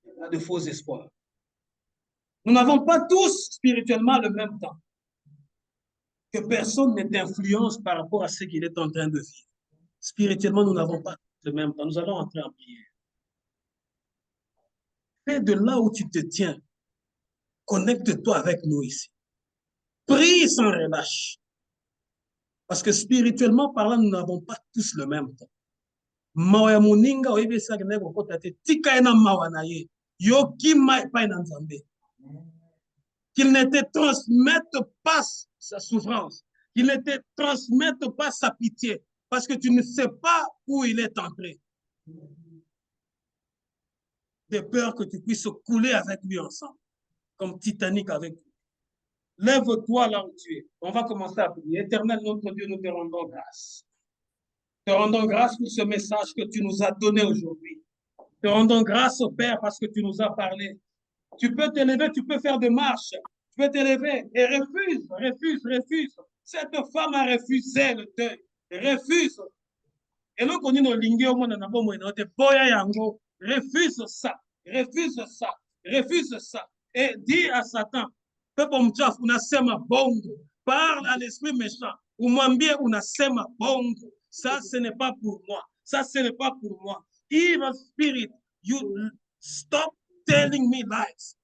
Speaker 1: Il n'y a pas de faux espoir. Nous n'avons pas tous spirituellement le même temps. Que personne ne t'influence par rapport à ce qu'il est en train de vivre. Spirituellement, nous n'avons pas le même temps. Nous allons entrer en prière. Fais de là où tu te tiens. Connecte-toi avec nous ici. Prie sans relâche. Parce que spirituellement parlant, nous n'avons pas tous le même temps. Qu'il ne te transmette pas sa souffrance, qu'il ne te transmette pas sa pitié, parce que tu ne sais pas où il est entré. De peur que tu puisses couler avec lui ensemble, comme Titanic avec lui. Lève-toi là où tu es. On va commencer à prier. Éternel, notre Dieu, nous te rendons grâce. Te rendons grâce pour ce message que tu nous as donné aujourd'hui. Te rendons grâce au Père parce que tu nous as parlé. Tu peux t'élever, tu peux faire des marches. Tu peux t'élever et refuse. Cette femme a refusé le deuil. Refuse. Et là, on dit nos lignes au monde, refuse ça. Refuse ça. Et dis à Satan, parle à l'esprit méchant. Ça, ce n'est pas pour moi. Ça, ce n'est pas pour moi. Evil spirit, you stop telling me lies.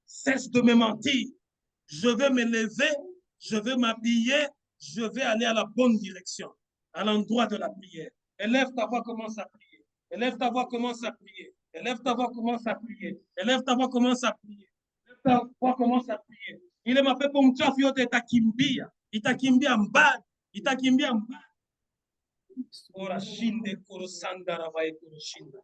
Speaker 1: Cesse de me mentir. Je vais me lever, je vais m'habiller, je vais aller à la bonne direction, à l'endroit de la prière. Élève ta voix, commence à prier. Élève ta voix, commence à prier. Élève ta voix, commence à prier. Élève ta voix, commence à prier. Élève ta voix, commence à prier. Il est ma paix pour mchafu yote itakimbia. Itakimbia mbali. Itakimbia mbali. Ora shinde korosanda rabaye koroshinda.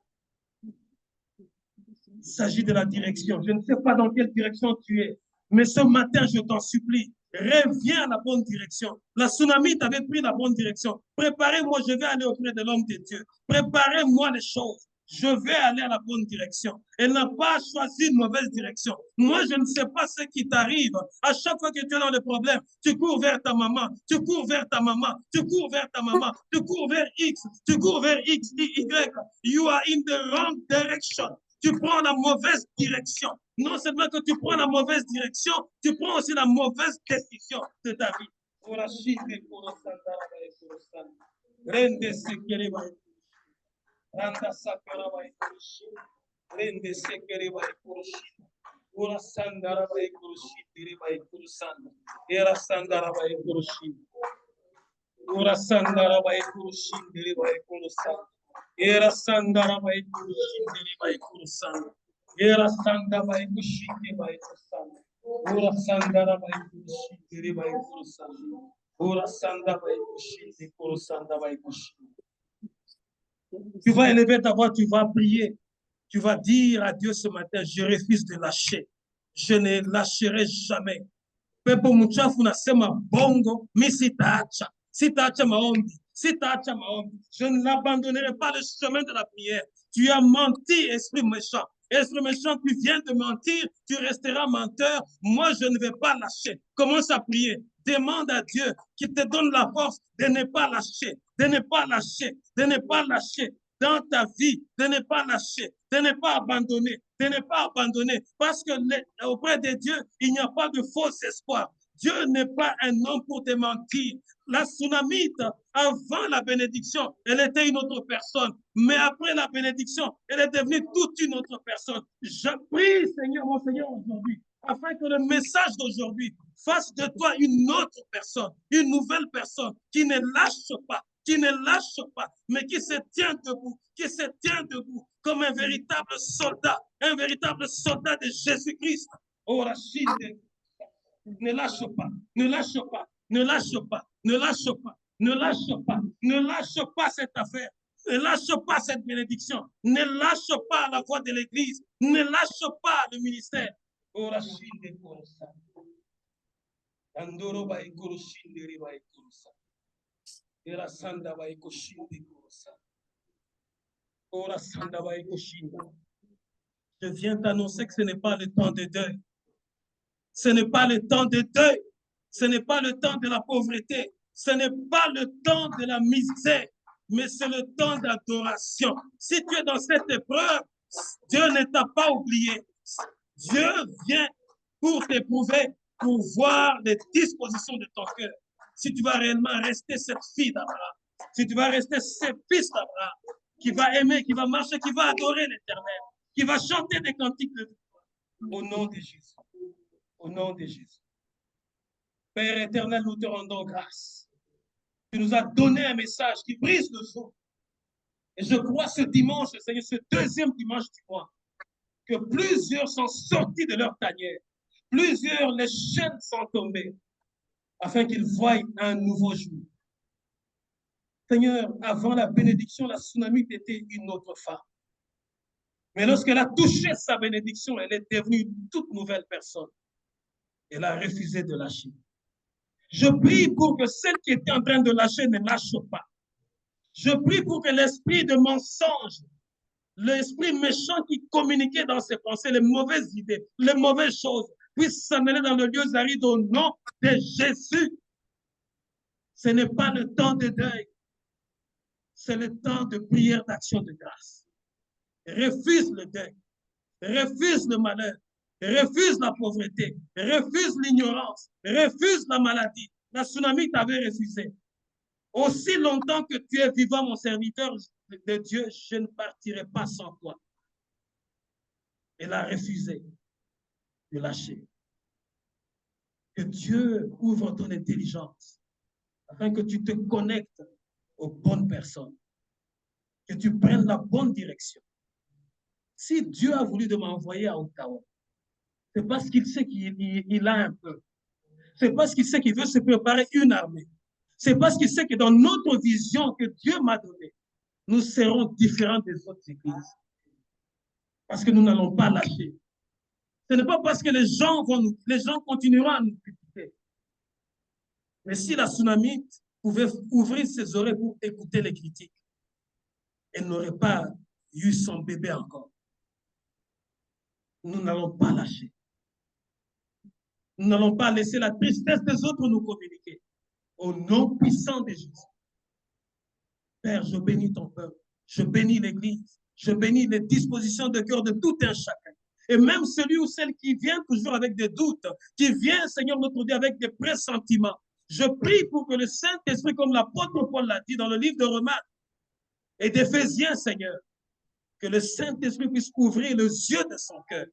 Speaker 1: Il s'agit de la direction. Je ne sais pas dans quelle direction tu es, mais ce matin, je t'en supplie, reviens à la bonne direction. La tsunami t'avait pris la bonne direction. Préparez-moi, je vais aller auprès de l'homme de Dieu. Préparez-moi les choses. Je vais aller à la bonne direction. Elle n'a pas choisi une mauvaise direction. Moi, je ne sais pas ce qui t'arrive. À chaque fois que tu es dans le problème, tu cours vers ta maman, tu cours vers ta maman, tu cours vers ta maman, tu cours vers X, tu cours vers X, Y. You are in the wrong direction. Tu prends la mauvaise direction. Non seulement que tu prends la mauvaise direction, tu prends aussi la mauvaise décision de ta vie. Era sandara bai kurushindiri bai kurusana. Era sanda bai kushindiri bai kurusana. Ora sandara bai kushindiri bai kurusana. Ora sanda bai kushindiri kurusanda bai kushindiri. Tu vas élever ta voix, tu vas prier. Tu vas dire à Dieu ce matin, je refuse de lâcher. Je ne lâcherai jamais. Pepo mchafu nasema bongo, mi sitaacha. Sitaacha maombi. Je ne l'abandonnerai pas le chemin de la prière. Tu as menti, esprit méchant. Esprit méchant, tu viens de mentir, tu resteras menteur. Moi, je ne vais pas lâcher. Commence à prier. Demande à Dieu qu'il te donne la force de ne pas lâcher, de ne pas lâcher, de ne pas lâcher dans ta vie, de ne pas lâcher, de ne pas abandonner, de ne pas abandonner. Parce que auprès de Dieu, il n'y a pas de faux espoir. Dieu n'est pas un homme pour te mentir. La tsunamite, avant la bénédiction, elle était une autre personne. Mais après la bénédiction, elle est devenue toute une autre personne. Je prie, Seigneur, mon Seigneur, aujourd'hui, afin que le message d'aujourd'hui fasse de toi une autre personne, une nouvelle personne qui ne lâche pas, mais qui se tient debout comme un véritable soldat de Jésus-Christ. Oh, la Chine, ne lâche pas, ne lâche pas, ne lâche pas, ne lâche pas, ne lâche pas, ne lâche pas cette affaire. Ne lâche pas cette bénédiction. Ne lâche pas la voix de l'Église. Ne lâche pas le ministère. Oh, la Chine de Korosa. Andoro ba ikoro shinde ba ikorosa. Era sanda ba iko shinde korosa. Ora sanda ba iko shinde. Je viens t'annoncer que ce n'est pas le temps de deuil. Ce n'est pas le temps de deuil. Ce n'est pas le temps de la pauvreté. Ce n'est pas le temps de la misère. Mais c'est le temps d'adoration. Si tu es dans cette épreuve, Dieu ne t'a pas oublié. Dieu vient pour t'éprouver, pour voir les dispositions de ton cœur. Si tu vas réellement rester cette fille d'Abraham, si tu vas rester ce fils d'Abraham, qui va aimer, qui va marcher, qui va adorer l'Éternel, qui va chanter des cantiques de au nom de Jésus. Au nom de Jésus. Père éternel, nous te rendons grâce. Tu nous as donné un message qui brise le jour. Et je crois ce dimanche, Seigneur, ce deuxième dimanche du mois, que plusieurs sont sortis de leur tanière. Plusieurs, les chaînes sont tombées, afin qu'ils voient un nouveau jour. Seigneur, avant la bénédiction, la tsunami était une autre femme. Mais lorsqu'elle a touché sa bénédiction, elle est devenue une toute nouvelle personne. Elle a refusé de lâcher. Je prie pour que celle qui était en train de lâcher ne lâche pas. Je prie pour que l'esprit de mensonge, l'esprit méchant qui communiquait dans ses pensées, les mauvaises idées, les mauvaises choses, puisse s'amener dans le lieu aride au nom de Jésus. Ce n'est pas le temps de deuil. C'est le temps de prière, d'action de grâce. Refuse le deuil. Refuse le malheur. Refuse la pauvreté. Refuse l'ignorance. Refuse la maladie. La tsunami t'avait refusé. Aussi longtemps que tu es vivant, mon serviteur de Dieu, je ne partirai pas sans toi. Elle a refusé de lâcher. Que Dieu ouvre ton intelligence afin que tu te connectes aux bonnes personnes, que tu prennes la bonne direction. Si Dieu a voulu de m'envoyer à Ottawa, c'est parce qu'il sait qu'il a un peu. C'est parce qu'il sait qu'il veut se préparer une armée. C'est parce qu'il sait que dans notre vision que Dieu m'a donnée, nous serons différents des autres églises. Parce que nous n'allons pas lâcher. Ce n'est pas parce que les gens continueront à nous critiquer. Mais si la tsunami pouvait ouvrir ses oreilles pour écouter les critiques, elle n'aurait pas eu son bébé encore. Nous n'allons pas lâcher. Nous n'allons pas laisser la tristesse des autres nous communiquer. Au nom puissant de Jésus. Père, je bénis ton peuple. Je bénis l'Église. Je bénis les dispositions de cœur de tout un chacun. Et même celui ou celle qui vient toujours avec des doutes, qui vient, Seigneur notre Dieu, avec des pressentiments. Je prie pour que le Saint-Esprit, comme l'apôtre Paul l'a dit dans le livre de Romains et d'Éphésiens, Seigneur, que le Saint-Esprit puisse ouvrir les yeux de son cœur,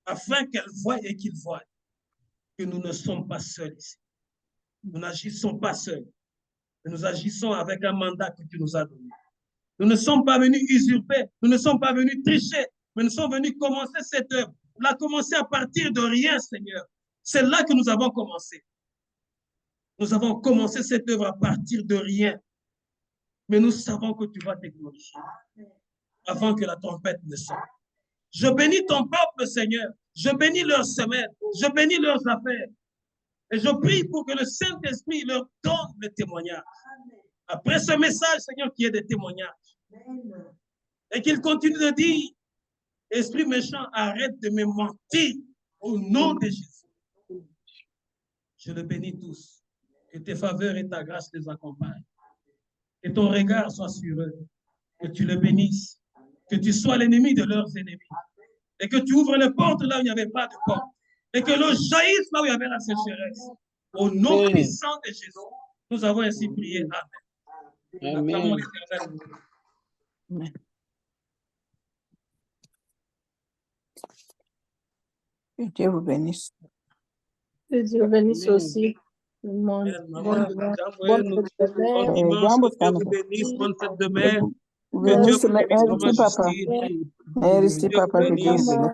Speaker 1: afin qu'elle voie et qu'il voie que nous ne sommes pas seuls ici. Nous n'agissons pas seuls. Nous agissons avec un mandat que tu nous as donné. Nous ne sommes pas venus usurper, nous ne sommes pas venus tricher, mais nous sommes venus commencer cette œuvre. On a commencé à partir de rien, Seigneur. C'est là que nous avons commencé. Nous avons commencé cette œuvre à partir de rien. Mais nous savons que tu vas te glorifier avant que la trompette ne sonne. Je bénis ton peuple, Seigneur. Je bénis leurs semaines. Je bénis leurs affaires. Et je prie pour que le Saint-Esprit leur donne le témoignage. Après ce message, Seigneur, qui est des témoignages. Et qu'il continue de dire, esprit méchant, arrête de me mentir au nom de Jésus. Je le bénis tous. Que tes faveurs et ta grâce les accompagnent. Que ton regard soit sur eux. Que tu les bénisses. Que tu sois l'ennemi de leurs ennemis. Et que tu ouvres les portes là où il n'y avait pas de porte. Et que l'eau jaillisse là où il y avait la sécheresse. Au nom puissant de Jésus, nous avons ainsi prié. Amen.
Speaker 3: Amen.
Speaker 2: Amen.
Speaker 3: Que Dieu vous bénisse.
Speaker 2: Que Dieu bénisse aussi tout le monde. Bonne fête de mère.
Speaker 1: Bon dimanche,
Speaker 3: Jambo
Speaker 1: que Dieu vous
Speaker 3: sana.
Speaker 1: bénisse, bonne fête de mère. Que Dieu
Speaker 3: Bénisse,
Speaker 1: vous bénisse, Maman
Speaker 3: merci papa.
Speaker 1: Justine.
Speaker 3: Merci
Speaker 1: Que Dieu vous
Speaker 3: papa, que Dieu vous
Speaker 1: bénisse.
Speaker 3: bénisse.